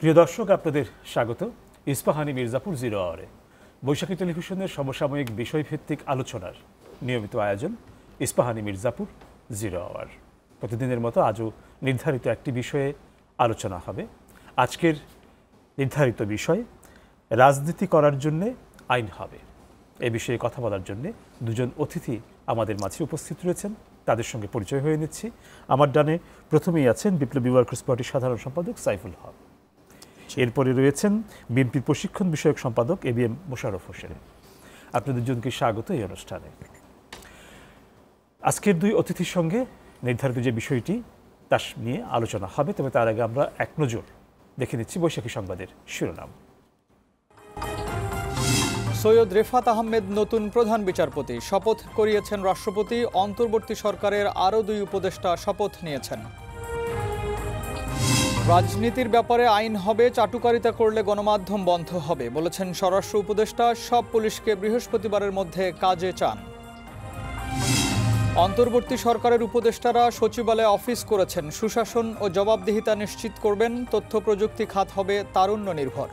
প্রিয় দর্শক, আপনাদের স্বাগত ইস্পাহানি মির্জাপুর জিরো আওয়ারে। বৈশাখী টেলিভিশনের সমসাময়িক বিষয়ভিত্তিক আলোচনার নিয়মিত আয়োজন ইস্পাহানি মির্জাপুর জিরো আওয়ার। প্রতিদিনের মতো আজও নির্ধারিত একটি বিষয়ে আলোচনা হবে। আজকের নির্ধারিত বিষয় রাজনীতি করার জন্যে আইন হবে। এ বিষয়ে কথা বলার জন্যে দুজন অতিথি আমাদের মাঝে উপস্থিত রয়েছেন। তাদের সঙ্গে পরিচয় হয়ে নিচ্ছি। আমার ডানে প্রথমেই আছেন বিপ্লবী ওয়ার্কার্স পার্টির সাধারণ সম্পাদক সাইফুল হক। এরপরে রয়েছেন বিএনপির প্রশিক্ষণ বিষয়ক সম্পাদক এবিএম মোশাররফ হোসেন। আপনাদের দুজনকে স্বাগত এই অনুষ্ঠানে। আজকের দুই অতিথির সঙ্গে নির্ধারিত যে বিষয়টি তা নিয়ে আলোচনা হবে, তবে তার আগে আমরা এক নজর দেখে নিচ্ছি বৈশাখী সংবাদের শিরোনাম। সৈয়দ রেফাত আহমেদ নতুন প্রধান বিচারপতি, শপথ করিয়েছেন রাষ্ট্রপতি। অন্তর্বর্তী সরকারের আরও দুই উপদেষ্টা শপথ নিয়েছেন। রাজনীতির ব্যাপারে আইন হবে, চাটুকারিতা করলে গণমাধ্যম বন্ধ হবে বলেছেন স্বরাষ্ট্র উপদেষ্টা। সব পুলিশকে বৃহস্পতিবারের মধ্যে কাজে চান। অন্তর্বর্তী সরকারের উপদেষ্টারা সচিবালয়ে অফিস করেছেন। সুশাসন ও জবাবদিহিতা নিশ্চিত করবেন। তথ্য প্রযুক্তি খাত হবে তারুণ্য নির্ভর।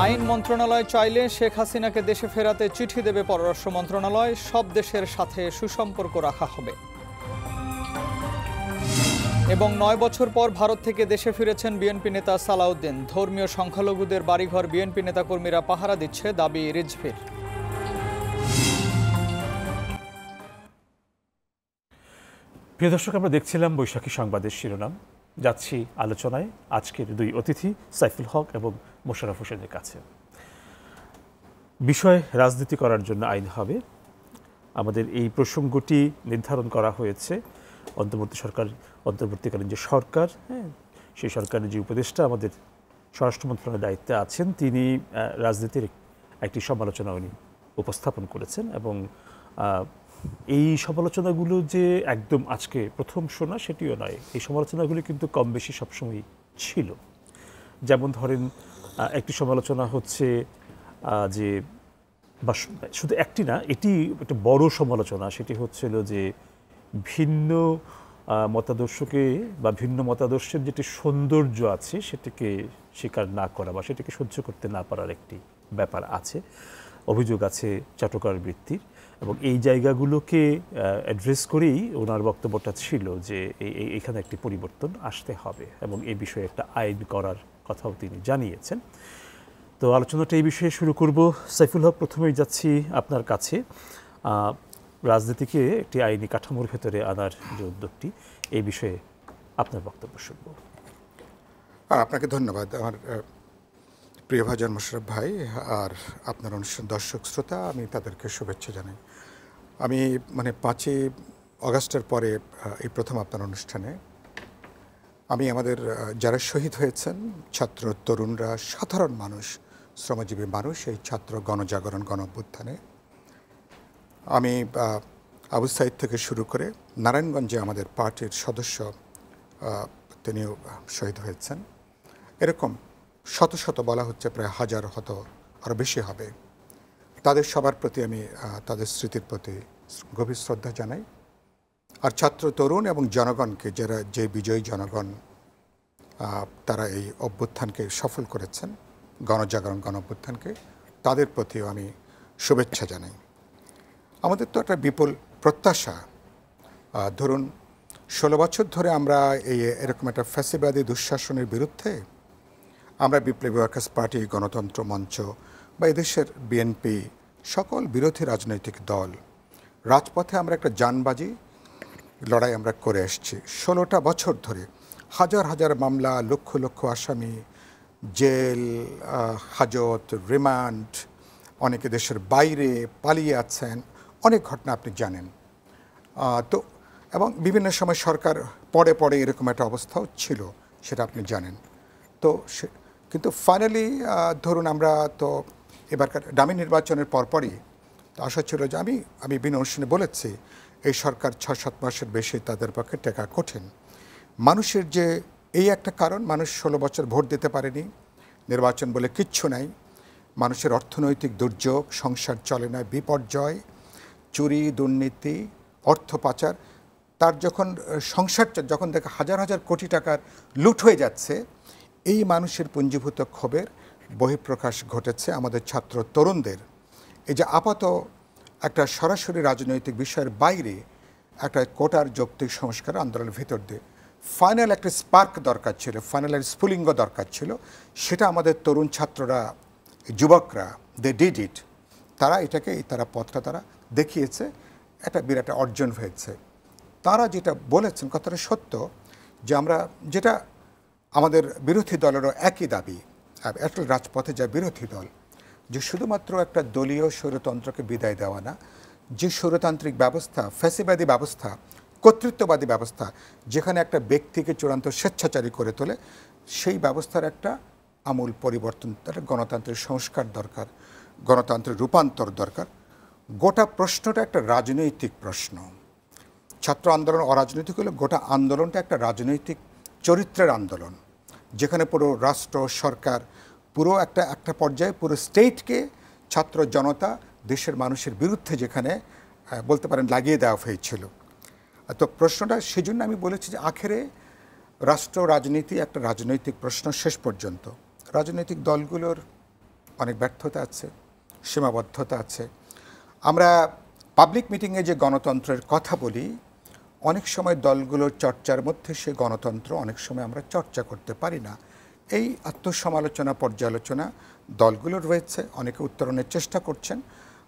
আইন মন্ত্রণালয় চাইলে শেখ হাসিনাকে দেশে ফেরাতে চিঠি দেবে পররাষ্ট্র মন্ত্রণালয়। সব দেশের সাথে সুসম্পর্ক রাখা হবে। এবং 9 বছর পর ভারত থেকে দেশে ফিরেছেন বিএনপি নেতা সালাউদ্দিন। ধর্মীয় সংখ্যালঘুদের বাড়িঘর বিএনপি নেতাকর্মীরা পাহারা দিচ্ছে, দাবি রিজভির। প্রিয় দর্শক, আমরা দেখছিলাম বৈশাখী সংবাদের শিরোনাম। যাচ্ছি আলোচনায় আজকের দুই অতিথি সাইফুল হক এবং মোশাররফ হোসেনের কাছে। বিষয় রাজনীতি করার জন্য আইন হবে। আমাদের এই প্রসঙ্গটি নির্ধারণ করা হয়েছে অন্তর্বর্তীকালীন যে সরকার, সেই সরকারের যে উপদেষ্টা আমাদের স্বরাষ্ট্র মন্ত্রণালয়ের দায়িত্বে আছেন, তিনি রাজনীতির একটি সমালোচনা উনি উপস্থাপন করেছেন। এবং এই সমালোচনাগুলো যে একদম আজকে প্রথম শোনা সেটিও নয়। এই সমালোচনাগুলো কিন্তু কম বেশি সবসময় ছিল। যেমন ধরেন, একটি সমালোচনা হচ্ছে যে, বা শুধু একটি না, এটি একটা বড় সমালোচনা, সেটি হচ্ছিল যে ভিন্ন মতাদর্শকে বা ভিন্ন মতাদর্শের যেটি সৌন্দর্য আছে সেটিকে স্বীকার না করা বা সেটিকে সহ্য করতে না পারার একটি ব্যাপার আছে। অভিযোগ আছে চাটুকার বৃত্তির, এবং এই জায়গাগুলোকে অ্যাড্রেস করেই ওনার বক্তব্যটা ছিল যে এখানে একটি পরিবর্তন আসতে হবে এবং এই বিষয়ে একটা আইন করার কথাও তিনি জানিয়েছেন। তো আলোচনাটা এই বিষয়ে শুরু করব। সাইফুল হক, প্রথমেই যাচ্ছি আপনার কাছে। রাজনীতিকে একটি আইনি কাঠামোর ভেতরে আনার যে উদ্যোগটি, এই বিষয়ে আপনার বক্তব্য শুনব। আপনাকে ধন্যবাদ আমার প্রিয় ভাজন মোশাররফ ভাই, আর আপনার অনুষ্ঠান দর্শক শ্রোতা, আমি তাদেরকে শুভেচ্ছা জানাই। আমি 5ই অগাস্টের পরে এই প্রথম আপনার অনুষ্ঠানে আমি আমাদের যারা শহীদ হয়েছেন, ছাত্র তরুণরা, সাধারণ মানুষ, শ্রমজীবী মানুষ, এই ছাত্র গণজাগরণ গণ অভ্যুত্থানে আমি আবু সাইদ থেকে শুরু করে নারায়ণগঞ্জে আমাদের পার্টির সদস্য তিনিও শহীদ হয়েছেন। এরকম শত শত বলা হচ্ছে, প্রায় হাজার, হয়তো আরও বেশি হবে। তাদের সবার প্রতি আমি তাদের স্মৃতির প্রতি গভীর শ্রদ্ধা জানাই। আর ছাত্র তরুণ এবং জনগণকে, যারা যে বিজয়ী জনগণ তারা এই অভ্যুত্থানকে সফল করেছেন, গণজাগরণ গণ অভ্যুত্থানকে, তাদের প্রতিও আমি শুভেচ্ছা জানাই। আমাদের তো একটা বিপুল প্রত্যাশা। ধরুন 16 বছর ধরে আমরা এরকম একটা ফ্যাসিবাদী দুঃশাসনের বিরুদ্ধে আমরা বিপ্লবী ওয়ার্কার্স পার্টি, গণতন্ত্র মঞ্চ বা এদেশের বিএনপি, সকল বিরোধী রাজনৈতিক দল, রাজপথে আমরা একটা জানবাজি লড়াই আমরা করে আসছি। 16টা বছর ধরে হাজার হাজার মামলা, লক্ষ লক্ষ আসামি, জেল, হাজত, রিমান্ড, অনেকে দেশের বাইরে পালিয়ে আছেন, অনেক ঘটনা আপনি জানেন। তো এবং বিভিন্ন সময় সরকার পড়ে পড়ে এরকম একটা অবস্থাও ছিল, সেটা আপনি জানেন। তো কিন্তু ফাইনালি ধরুন আমরা তো এবারকার ডামি নির্বাচনের পরপরই আশা ছিল যে আমি বিভিন্ন অনুষ্ঠানে বলেছি, এই সরকার 6-7 মাসের বেশি তাদের পক্ষে টেকা কঠিন। মানুষের যে এই একটা কারণ, মানুষ 16 বছর ভোট দিতে পারেনি, নির্বাচন বলে কিচ্ছু নাই, মানুষের অর্থনৈতিক দুর্যোগ, সংসার চলে না, বিপর্যয়, চুরি, দুর্নীতি, অর্থ পাচার, তার যখন সংসারটা যখন দেখে হাজার হাজার কোটি টাকার লুট হয়ে যাচ্ছে, এই মানুষের পুঞ্জীভূত ক্ষোভের বহিঃপ্রকাশ ঘটেছে আমাদের ছাত্র তরুণদের। এই যে আপাত একটা সরাসরি রাজনৈতিক বিষয়ের বাইরে একটা কোটার যৌক্তিক সংস্কার আন্দোলনের ভিতর দিয়ে ফাইনাল একটা স্পার্ক দরকার ছিল, ফাইনাল স্ফুলিঙ্গ দরকার ছিল, সেটা আমাদের তরুণ ছাত্ররা, যুবকরা, দে ডিড ইট। তারা পথটা তারা দেখিয়েছে, একটা বিরাট অর্জন হয়েছে। তারা যেটা বলেছেন কথাটা সত্য, যে আমরা যেটা আমাদের বিরোধী দলেরও একই দাবি, একটা রাজপথে যা বিরোধী দল, যে শুধুমাত্র একটা দলীয় স্বৈরতন্ত্রকে বিদায় দেওয়া না, যে স্বৈরতান্ত্রিক ব্যবস্থা, ফ্যাসিবাদী ব্যবস্থা, কর্তৃত্ববাদী ব্যবস্থা, যেখানে একটা ব্যক্তিকে চূড়ান্ত স্বেচ্ছাচারী করে তোলে, সেই ব্যবস্থার একটা আমূল পরিবর্তন, একটা গণতান্ত্রিক সংস্কার দরকার, গণতান্ত্রিক রূপান্তর দরকার। গোটা প্রশ্নটা একটা রাজনৈতিক প্রশ্ন। ছাত্র আন্দোলন অরাজনৈতিক হলে গোটা আন্দোলনটা একটা রাজনৈতিক চরিত্রের আন্দোলন, যেখানে পুরো রাষ্ট্র, সরকার, পুরো একটা পর্যায়ে পুরো স্টেটকে ছাত্র জনতা, দেশের মানুষের বিরুদ্ধে যেখানে বলতে পারেন লাগিয়ে দেওয়া হয়েছিল। তো প্রশ্নটা সেজন্য আমি বলেছি যে আখেরে রাষ্ট্র রাজনীতি একটা রাজনৈতিক প্রশ্ন। শেষ পর্যন্ত রাজনৈতিক দলগুলোর অনেক ব্যর্থতা আছে, সীমাবদ্ধতা আছে। আমরা পাবলিক মিটিংয়ে যে গণতন্ত্রের কথা বলি, অনেক সময় দলগুলোর চর্চার মধ্যে সে গণতন্ত্র অনেক সময় আমরা চর্চা করতে পারি না। এই আত্মসমালোচনা, পর্যালোচনা দলগুলোর রয়েছে, অনেকে উত্তরণের চেষ্টা করছেন,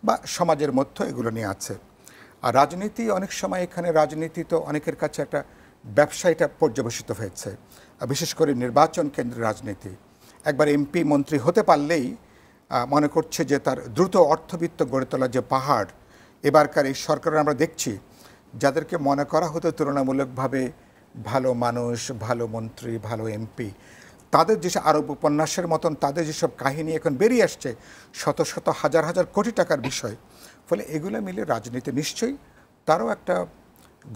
বা সমাজের মধ্যে এগুলো নিয়ে আছে। আর রাজনীতি অনেক সময়, এখানে রাজনীতি তো অনেকের কাছে একটা ব্যবসায়ীটা পর্যবেসিত হয়েছে, বিশেষ করে নির্বাচন কেন্দ্রের রাজনীতি। একবার এমপি মন্ত্রী হতে পারলেই মনে করছে যে তার দ্রুত অর্থবিত্ত গড়ে তোলা যে পাহাড়, এবারকার এই সরকারের আমরা দেখছি যাদেরকে মনে করা হতো তুলনামূলকভাবে ভালো মানুষ, ভালো মন্ত্রী, ভালো এমপি, তাদের যেসব আরব উপন্যাসের মতন তাদের যেসব কাহিনী এখন বেরিয়ে আসছে, শত শত হাজার হাজার কোটি টাকার বিষয়, ফলে এগুলো মিলে রাজনীতি নিশ্চয়ই তারও একটা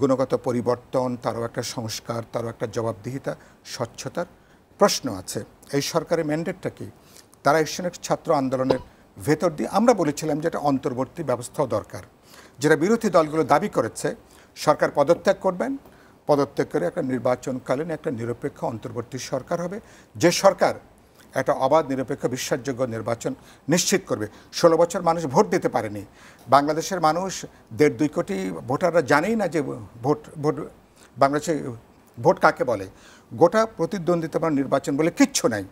গুণগত পরিবর্তন, তারও একটা সংস্কার, তারও একটা জবাবদিহিতা, স্বচ্ছতার প্রশ্ন আছে। এই সরকারের ম্যান্ডেটটা কি? তারা এসেছেন ছাত্র আন্দোলনের ভেতর দিয়ে। আমরা বলেছিলাম যে একটা অন্তর্বর্তী ব্যবস্থাও দরকার, যেটা বিরোধী দলগুলো দাবি করেছে সরকার পদত্যাগ করবেন, পদত্যাগ করে একটা নির্বাচনকালীন একটা নিরপেক্ষ অন্তর্বর্তী সরকার হবে, যে সরকার একটা অবাধ, নিরপেক্ষ, বিশ্বাসযোগ্য নির্বাচন নিশ্চিত করবে। 16 বছর মানুষ ভোট দিতে পারেনি। বাংলাদেশের মানুষ 1.5-2 কোটি ভোটাররা জানেই না যে ভোট বাংলাদেশে ভোট কাকে বলে। গোটা প্রতিদ্বন্দ্বিতা বা নির্বাচন বলে কিচ্ছু নাই।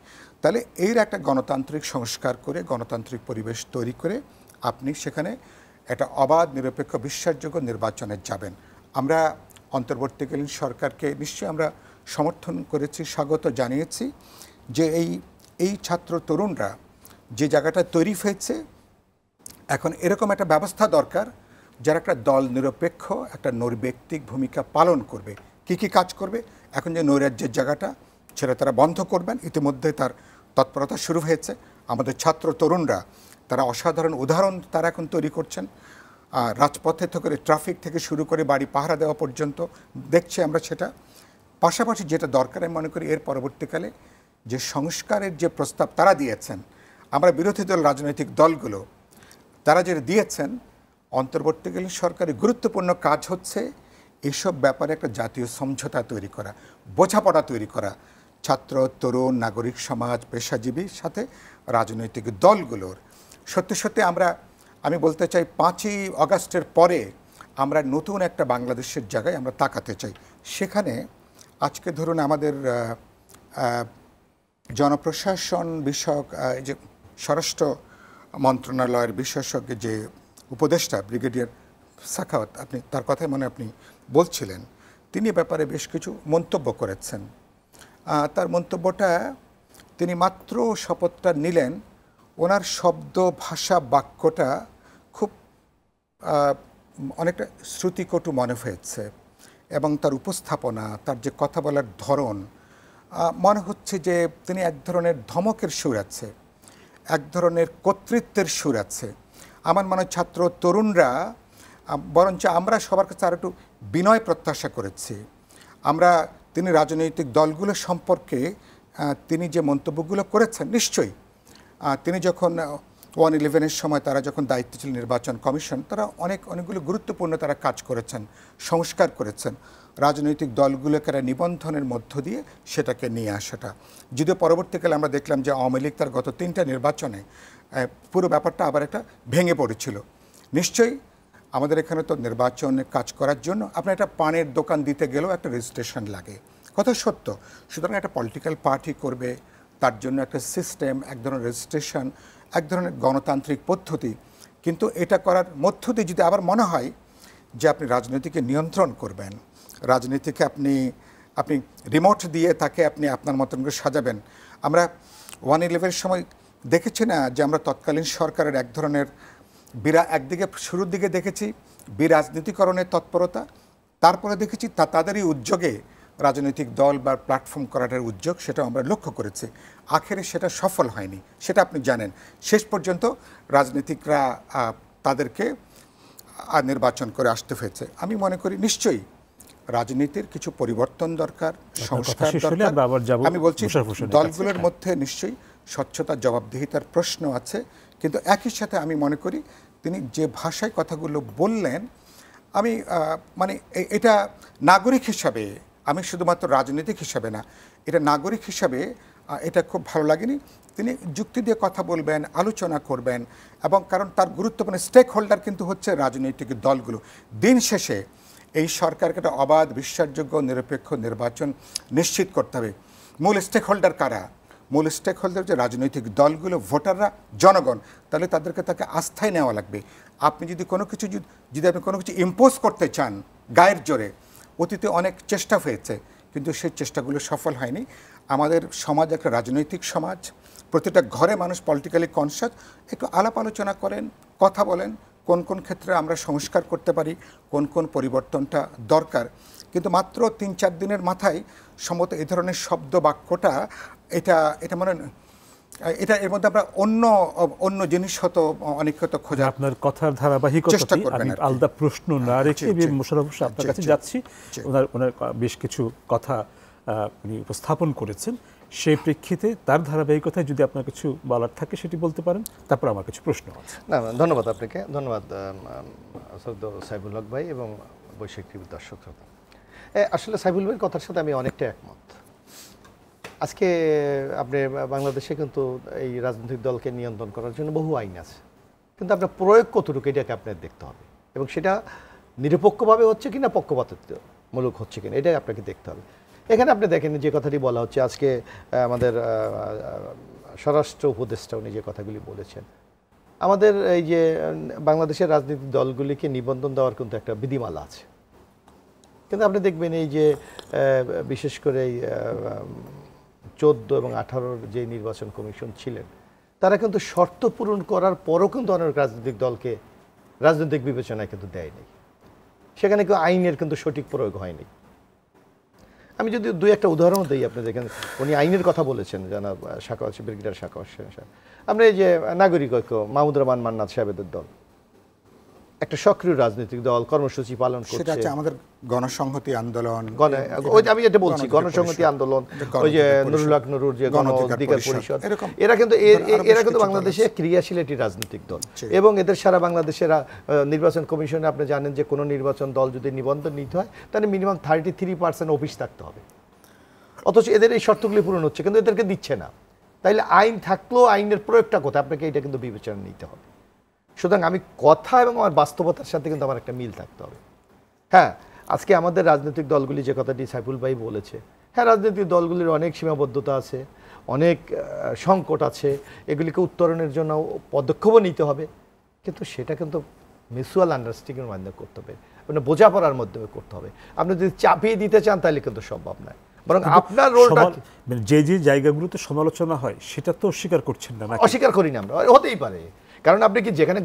তাহলে এর একটা গণতান্ত্রিক সংস্কার করে, গণতান্ত্রিক পরিবেশ তৈরি করে আপনি সেখানে একটা অবাধ, নিরপেক্ষ, বিশ্বাসযোগ্য নির্বাচনে যাবেন। আমরা অন্তর্বর্তীকালীন সরকারকে নিশ্চয়ই আমরা সমর্থন করেছি, স্বাগত জানিয়েছি, যে এই ছাত্র তরুণরা যে জায়গাটা তৈরি হয়েছে, এখন এরকম একটা ব্যবস্থা দরকার যারা একটা দল নিরপেক্ষ, একটা নৈর্ব্যক্তিক ভূমিকা পালন করবে। কি কাজ করবে? এখন যে নৈরাজ্যের জায়গাটা, সেটা তারা বন্ধ করবেন। ইতিমধ্যে তার তৎপরতা শুরু হয়েছে। আমাদের ছাত্র তরুণরা তারা অসাধারণ উদাহরণ তারা এখন তৈরি করছেন। রাজপথে থেকে ট্রাফিক থেকে শুরু করে বাড়ি পাহারা দেওয়া পর্যন্ত দেখছি আমরা সেটা। পাশাপাশি যেটা দরকার আমি মনে করি, এর পরবর্তীকালে যে সংস্কারের যে প্রস্তাব তারা দিয়েছেন, আমরা বিরোধী দল, রাজনৈতিক দলগুলো তারা যেটা দিয়েছেন, অন্তর্বর্তীকালীন সরকারের গুরুত্বপূর্ণ কাজ হচ্ছে এসব ব্যাপারে একটা জাতীয় সমঝোতা তৈরি করা, বোঝাপড়া তৈরি করা, ছাত্র, তরুণ, নাগরিক সমাজ, পেশাজীবীর সাথে রাজনৈতিক দলগুলোর। সত্যি সত্যি আমি বলতে চাই 5ই আগস্টের পরে আমরা নতুন একটা বাংলাদেশের জায়গায় আমরা তাকাতে চাই। সেখানে আজকে ধরুন আমাদের জনপ্রশাসন বিষয়ক যে স্বরাষ্ট্র মন্ত্রণালয়ের বিশেষজ্ঞ যে উপদেষ্টা ব্রিগেডিয়ার সাখাওয়াত, আপনি তার কথাই আপনি বলছিলেন, তিনি ব্যাপারে বেশ কিছু মন্তব্য করেছেন। তার মন্তব্যটা, তিনি মাত্র শপথটা নিলেন, ওনার শব্দ, ভাষা, বাক্যটা খুব অনেকটা শ্রুতিকটু মনে হয়েছে, এবং তার উপস্থাপনা, তার যে কথা বলার ধরন, মনে হচ্ছে যে তিনি এক ধরনের ধমকের সুর আছে, এক ধরনের কর্তৃত্বের সুর আছে। আমার মনে হয় ছাত্র তরুণরা, বরঞ্চ আমরা সবার কাছে আর একটু বিনয় প্রত্যাশা করেছি। তিনি রাজনৈতিক দলগুলো সম্পর্কে তিনি যে মন্তব্যগুলো করেছেন, নিশ্চয়ই তিনি যখন 1/11-এর সময় তারা যখন দায়িত্ব ছিল নির্বাচন কমিশন, তারা অনেকগুলো গুরুত্বপূর্ণ তারা কাজ করেছেন, সংস্কার করেছেন। রাজনৈতিক দলগুলোকে নিবন্ধনের মধ্য দিয়ে সেটাকে নিয়ে আসাটা। যদিও পরবর্তীকালে আমরা দেখলাম যে আওয়ামী লীগ তার গত 3টা নির্বাচনে পুরো ব্যাপারটা আবার একটা ভেঙে পড়েছিল। নিশ্চয়ই আমাদের এখানে তো নির্বাচনে কাজ করার জন্য আপনার একটা পানের দোকান দিতে গেলেও একটা রেজিস্ট্রেশন লাগে, কথা সত্য। সুতরাং একটা পলিটিক্যাল পার্টি করবে, তার জন্য একটা সিস্টেম, এক ধরনের রেজিস্ট্রেশন, এক ধরনের গণতান্ত্রিক পদ্ধতি। কিন্তু এটা করার মধ্য দিয়ে যদি আবার মনে হয় যে আপনি রাজনীতিকে নিয়ন্ত্রণ করবেন, রাজনীতিকে আপনি রিমোট দিয়ে তাকে আপনি আপনার মতন করে সাজাবেন। আমরা 1/11 সময় দেখেছি না যে আমরা তৎকালীন সরকারের এক ধরনের একদিকে শুরুর দিকে দেখেছি বিরাজনীতিকরণের তৎপরতা, তারপরে দেখেছি তাদেরই উদ্যোগে রাজনৈতিক দল বা প্ল্যাটফর্ম করার উদ্যোগ, সেটা আমরা লক্ষ্য করেছি। আখেরে সেটা সফল হয়নি, সেটা আপনি জানেন। শেষ পর্যন্ত রাজনীতিকরা তাদেরকে নির্বাচন করে আসতে হয়েছে। আমি মনে করি নিশ্চয়ই রাজনীতির কিছু পরিবর্তন দরকার, সংস্কার দরকার। আমি বলছি দলগুলোর মধ্যে নিশ্চয়ই স্বচ্ছতা, জবাবদিহিতার প্রশ্ন আছে, কিন্তু একই সাথে আমি মনে করি তিনি যে ভাষায় কথাগুলো বললেন, আমি মানে এটা নাগরিক হিসাবে, আমি শুধুমাত্র রাজনৈতিক হিসাবে না, এটা নাগরিক হিসাবে এটা খুব ভালো লাগেনি। তিনি যুক্তি দিয়ে কথা বলবেন, আলোচনা করবেন, এবং কারণ তার গুরুত্বপূর্ণ স্টেক হোল্ডার কিন্তু হচ্ছে রাজনৈতিক দলগুলো। দিন শেষে এই সরকারকে একটা অবাধ, বিশ্বাসযোগ্য, নিরপেক্ষ নির্বাচন নিশ্চিত করতে হবে। মূল স্টেক হোল্ডার কারা? মূল স্টেক হোল্ডার যে রাজনৈতিক দলগুলো, ভোটাররা, জনগণ। তাহলে তাকে আস্থায় নেওয়া লাগবে। আপনি যদি কোনো কিছু ইম্পোজ করতে চান গায়ের জোরে, অতীতে অনেক চেষ্টা হয়েছে, কিন্তু সেই চেষ্টাগুলো সফল হয়নি। আমাদের সমাজ একটা রাজনৈতিক সমাজ, প্রতিটা ঘরে মানুষ পলিটিক্যালি কনসাস। একটু আলাপ আলোচনা করেন, কথা বলেন, কোন কোন ক্ষেত্রে আমরা সংস্কার করতে পারি, কোন কোন পরিবর্তনটা দরকার। কিন্তু মাত্র 3-4 দিনের মাথায় সম্ভবত এই ধরনের শব্দ বাক্যটা এটা মানে এটা এর মধ্যে আমরা অন্য জিনিস হয়তো অনেক হয়তো খোঁজা। আপনার কথার ধারাবাহিকতা আমি আলাদা প্রশ্ন না রেখে মোশাররফ হোসেন আপনার কাছে যাচ্ছি। ওনার বেশ কিছু কথা উনি উপস্থাপন করেছেন, সেই প্রেক্ষিতে তার ধারাবাহিকতায় যদি আপনার কিছু বলার থাকে সেটি বলতে পারেন, তারপর আমার কিছু প্রশ্ন আছে। না, ধন্যবাদ আপনাকে, ধন্যবাদ সাইফুল হক ভাই এবং বৈশ্বিক টিভির দর্শক শ্রোতা। আসলে সাইফুল ভাইয়ের কথার সাথে আমি অনেকটা একমত। আজকে আপনি বাংলাদেশে কিন্তু এই রাজনৈতিক দলকে নিয়ন্ত্রণ করার জন্য বহু আইন আছে, কিন্তু আপনার প্রয়োগ কতটুকু এটাকে আপনার দেখতে হবে, এবং সেটা নিরপেক্ষভাবে হচ্ছে কিনা, পক্ষপাতিত্বমূলক হচ্ছে কিনা, এটাই আপনাকে দেখতে হবে। এখানে আপনি দেখেন যে কথাটি বলা হচ্ছে, আজকে আমাদের স্বরাষ্ট্র উপদেষ্টা উনি যে কথাগুলি বলেছেন, আমাদের এই যে বাংলাদেশের রাজনৈতিক দলগুলিকে নিবন্ধন দেওয়ার কিন্তু একটা বিধিমালা আছে। কিন্তু আপনি দেখবেন এই যে বিশেষ করে এই 14 এবং 18 যে নির্বাচন কমিশন ছিলেন, তারা কিন্তু শর্ত পূরণ করার পরও কিন্তু অনেক রাজনৈতিক দলকে রাজনৈতিক বিবেচনায় কিন্তু দেয়নি। সেখানে কেউ আইনের কিন্তু সঠিক প্রয়োগ হয়নি। আমি যদি 2-1টা উদাহরণ দিই, আপনি দেখেন উনি আইনের কথা বলেছেন, জানাব ব্রিগেডিয়ার সাখাওয়াত হোসেন সাহেব। আপনি এই যে নাগরিক ঐক্য, মাহমুদ রহমান মান্নাত সাহেবের দল, একটা সক্রিয় রাজনৈতিক দল, কর্মসূচি পালন করছে। সেটা হচ্ছে আমাদের গণসংহতি আন্দোলন, আমি যেটা বলছি গণসংহতি আন্দোলন, ওই যে নুরুল হক নুরুর যে গণ অধিকার পরিষদ, এরা কিন্তু বাংলাদেশে ক্রিয়াশীল একটি রাজনৈতিক দল, এবং এদের সারা বাংলাদেশের নির্বাচন কমিশনে আপনি জানেন যে কোনো নির্বাচন দল যদি নিবন্ধন নিতে হয় তাহলে মিনিমাম 33% অফিস থাকতে হবে। অথচ এদের এই শর্তগুলি পূরণ হচ্ছে, কিন্তু এদেরকে দিচ্ছে না। তাইলে আইন থাকলেও আইনের প্রয়োগটা কোথায়, আপনাকে এটা কিন্তু বিবেচনা নিতে হবে। সুতরাং আমি কথা এবং আমার বাস্তবতার সাথে কিন্তু আমার একটা মিল থাকতে হবে। হ্যাঁ, আজকে আমাদের রাজনৈতিক দলগুলি যে কথাটি সাইফুল ভাই বলেছে, হ্যাঁ, রাজনৈতিক দলগুলির অনেক সীমাবদ্ধতা আছে, অনেক সংকট আছে, এগুলিকে উত্তরণের জন্য পদক্ষেপও নিতে হবে, কিন্তু সেটা কিন্তু মিউচুয়াল আন্ডারস্ট্যান্ডিংয়ের মাধ্যমে করতে হবে, মানে বোঝাপড়ার মাধ্যমে করতে হবে। আপনি যদি চাপিয়ে দিতে চান তাহলে কিন্তু সম্ভব নয়, বরং আপনার রোলটা যে যে জায়গাগুলোতে সমালোচনা হয় সেটা তো অস্বীকার করছেন না। অস্বীকার করি না আমরা, হতেই পারে, কারণ আপনি কি যেখানে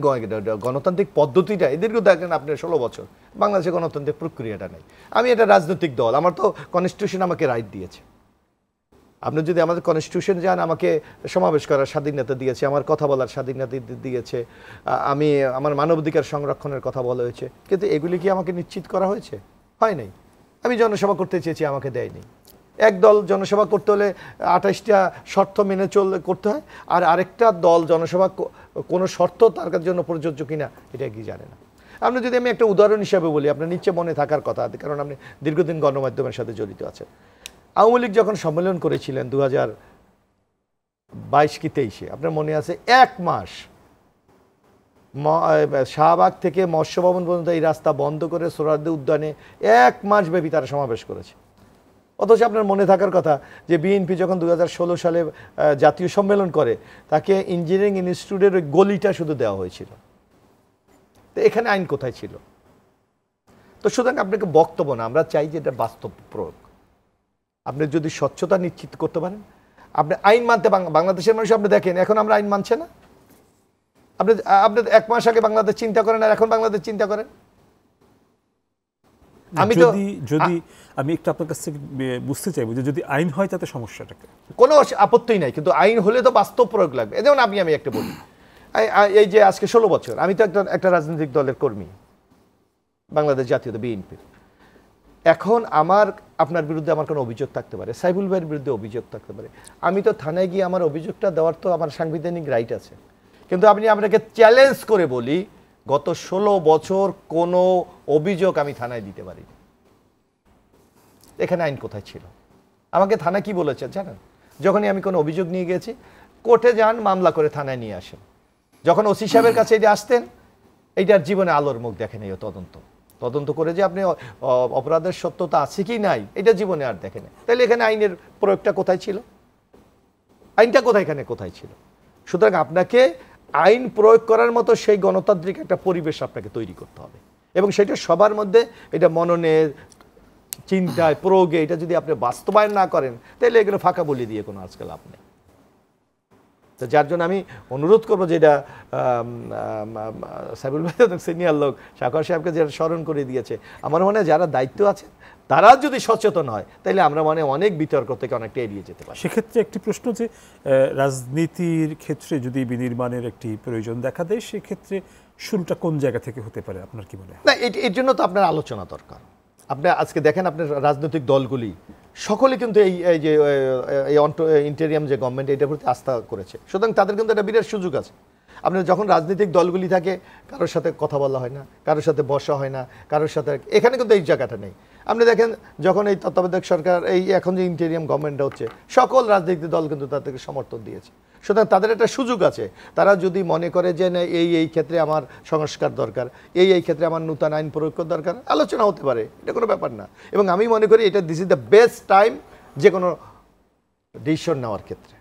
গণতান্ত্রিক পদ্ধতিটা এদেরকেও দেখেন, আপনার 16 বছর বাংলাদেশে গণতান্ত্রিক প্রক্রিয়াটা নেই। আমি এটা রাজনৈতিক দল, আমার তো কনস্টিটিউশন আমাকে রাইট দিয়েছে। আপনি যদি আমাদের কনস্টিটিউশন যান, আমাকে সমাবেশ করার স্বাধীনতা দিয়েছে, আমার কথা বলার স্বাধীনতা দিয়েছে, আমার মানবাধিকার সংরক্ষণের কথা বলা হয়েছে, কিন্তু এগুলি কি আমাকে নিশ্চিত করা হয়েছে? হয় নাই। আমি জনসভা করতে চেয়েছি, আমাকে দেয়নি। এক দল জনসভা করতে হলে 28টা শর্ত মেনে করতে হয়, আর আরেকটা দল জনসভা কোনো শর্ত তার জন্য প্রযোজ্য কিনা এটা কি জানে না। আপনি যদি আমি একটা উদাহরণ হিসাবে বলি, আপনার নিশ্চয় মনে থাকার কথা, কারণ আপনি দীর্ঘদিন গণমাধ্যমের সাথে জড়িত আছেন। আওয়ামী লীগ যখন সম্মেলন করেছিলেন 2022 কি 23-এ, আপনার মনে আছে 1 মাস শাহবাগ থেকে মৎস্য ভবন পর্যন্ত এই রাস্তা বন্ধ করে সোহরাওয়ার্দী উদ্যানে 1 মাস ব্যাপী তারা সমাবেশ করেছে। অথচ আপনার মনে থাকার কথা যে বিএনপি যখন 2016 সালে জাতীয় সম্মেলন করে, তাকে ইঞ্জিনিয়ারিং ইনস্টিটিউটের ওই গলিটা শুধু দেওয়া হয়েছিল। তো এখানে আইন কোথায় ছিল? তো সুতরাং আপনাকে বক্তব্য না, আমরা চাই যে এটা বাস্তব প্রয়োগ। আপনি যদি স্বচ্ছতা নিশ্চিত করতে পারেন, আপনি আইন মানতে, বাংলাদেশের মানুষ আপনি দেখেন এখন আমরা আইন মানছে না। আপনি 1 মাস আগে বাংলাদেশ চিন্তা করেন আর এখন বাংলাদেশ চিন্তা করেন। যদি আমি একটু আপনার কাছ থেকে বুঝতে চাইবো যে যদি আইন হয় তাতে সমস্যাটাকে, কোনো আপত্তি নাই, কিন্তু আইন হলে তো বাস্তব প্রয়োগ লাগবে। যেমন আমি একটা বলি, এই যে আজকে 16 বছর আমি তো একটা রাজনৈতিক দলের কর্মী, বাংলাদেশ জাতীয়তা বিএনপির। এখন আপনার বিরুদ্ধে আমার কোনো অভিযোগ থাকতে পারে, সাইফুল ভাইয়ের বিরুদ্ধে অভিযোগ থাকতে পারে। আমি তো থানায় গিয়ে আমার অভিযোগটা দেওয়ার তো আমার সাংবিধানিক রাইট আছে। কিন্তু আপনি আপনাকে চ্যালেঞ্জ করে বলি, গত 16 বছর কোনো অভিযোগ আমি থানায় দিতে পারি। এখানে আইন কোথায় ছিল? আমাকে থানা কি বলেছে জানেন? যখনই আমি কোনো অভিযোগ নিয়ে গেছি, কোর্টে যান, মামলা করে থানায় নিয়ে আসেন। যখন ওসি সাহেবের কাছে এটা আসতেন, এইটার জীবনে আলোর মুখ দেখেন। এই তদন্ত করে যে আপনি অপরাধের সত্যতা আছে কি নাই, এটা জীবনে আর দেখেন। তাহলে এখানে আইনের প্রয়োগটা কোথায় ছিল? আইনটা কোথায় ছিল? সুতরাং আপনাকে আইন প্রয়োগ করার মতো সেই গণতান্ত্রিক একটা পরিবেশ আপনাকে তৈরি করতে হবে, এবং সেটা সবার মধ্যে, এটা মননে, চিন্তায়, প্রয়োগে, এটা যদি আপনি বাস্তবায়ন না করেন, তাহলে এগুলো ফাঁকা বলি দিয়ে কোনো আজকাল লাভ নেই। তো যার জন্য আমি অনুরোধ করবো, যেটা সাইফুল ভাই সিনিয়র লোক সাকর সাহেবকে যেটা স্মরণ করে দিয়েছে, আমার মনে হয় যারা দায়িত্ব আছে তারা যদি সচেতন হয়, তাহলে আমরা অনেক বিতর্ক থেকে অনেকটা এড়িয়ে যেতে পারি। সেক্ষেত্রে একটি প্রশ্ন, যে রাজনীতির ক্ষেত্রে যদি বিনির্মাণের একটি প্রয়োজন দেখা দেয়, সেক্ষেত্রে শুরুটা কোন জায়গা থেকে হতে পারে আপনার কি মনে হয়? না, এর জন্য তো আপনার আলোচনা দরকার। আপনি আজকে দেখেন, আপনার রাজনৈতিক দলগুলি সকলে কিন্তু এই যে ইন্টেরিয়াম যে গভর্নমেন্ট, এটার প্রতি আস্থা করেছে। সুতরাং তাদের কিন্তু একটা বিরাট সুযোগ আছে। আপনার যখন রাজনৈতিক দলগুলি থাকে, কারোর সাথে কথা বলা হয় না, কারোর সাথে বসা হয় না, কারোর সাথে, এখানে কিন্তু এই জায়গাটা নেই। আপনি দেখেন, যখন এই তত্ত্বাবধায়ক সরকার, এখন যে ইন্টেরিয়াম গভর্নমেন্টটা হচ্ছে, সকল রাজনৈতিক দল কিন্তু তাদেরকে সমর্থন দিয়েছে। সুতরাং তাদের একটা সুযোগ আছে। তারা যদি মনে করে যে না, এই ক্ষেত্রে আমার সংস্কার দরকার, এই ক্ষেত্রে আমার নূতন আইন প্রয়োগ দরকার, আলোচনা হতে পারে, এটা কোনো ব্যাপার না। এবং আমি মনে করি এটা this is the best time যে কোনো ডিসিশন নেওয়ার ক্ষেত্রে,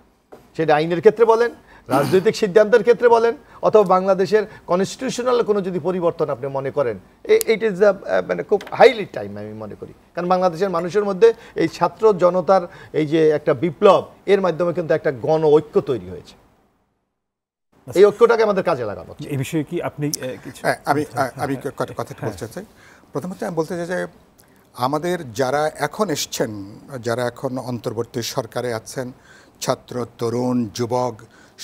সেটা আইনের ক্ষেত্রে বলেন, রাজনৈতিক সিদ্ধান্তের ক্ষেত্রে বলেন, অথবা বাংলাদেশের কনস্টিটিউশনাল কোনো যদি পরিবর্তন আপনি মনে করেন, ইট ইজ দ্য খুব হাইলি টাইম আমি মনে করি। কারণ বাংলাদেশের মানুষের মধ্যে এই ছাত্র জনতার এই যে একটা বিপ্লব, এর মাধ্যমে কিন্তু একটা গণ ঐক্য তৈরি হয়েছে। এই ঐক্যটাকে আমাদের কাজে লাগানো। এই বিষয়ে কি আপনি কিছু? আমি কথাটা বলতে চাই। প্রথমত আমি বলতে চাই যে আমাদের যারা এখন এসছেন, যারা এখন অন্তর্বর্তী সরকারে আছেন, ছাত্র, তরুণ, যুবক,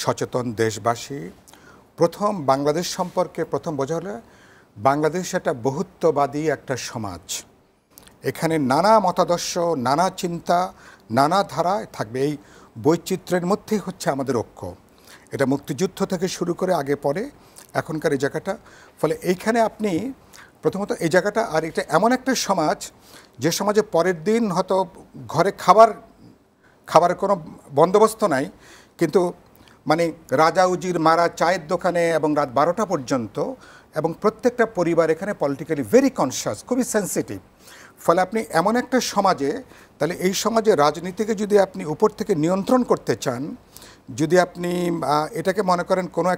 সচেতন দেশবাসী, প্রথম বাংলাদেশ সম্পর্কে প্রথম বোঝা হলো বাংলাদেশ একটা বহুত্ববাদী একটা সমাজ। এখানে নানা মতাদর্শ, নানা চিন্তা, নানা ধারা থাকবে। এই বৈচিত্র্যের মধ্যেই হচ্ছে আমাদের ঐক্য। এটা মুক্তিযুদ্ধ থেকে শুরু করে আগে পরে এখনকার এই জায়গাটা। ফলে এইখানে আপনি প্রথমত এই জায়গাটা, আর এটা এমন একটা সমাজ যে সমাজে পরের দিন হয়তো ঘরে খাবারের কোনো বন্দোবস্ত নাই, কিন্তু মানে রাজা উজির মারা চায়ের দোকানে এবং রাত 12টা পর্যন্ত, এবং প্রত্যেকটা পরিবার এখানে পলিটিক্যালি ভেরি কনসিয়াস, খুবই সেন্সিটিভ। ফলে আপনি এমন একটা সমাজে, তাহলে এই সমাজে রাজনীতিকে যদি আপনি উপর থেকে নিয়ন্ত্রণ করতে চান, যদি আপনি এটাকে মনে করেন কোনো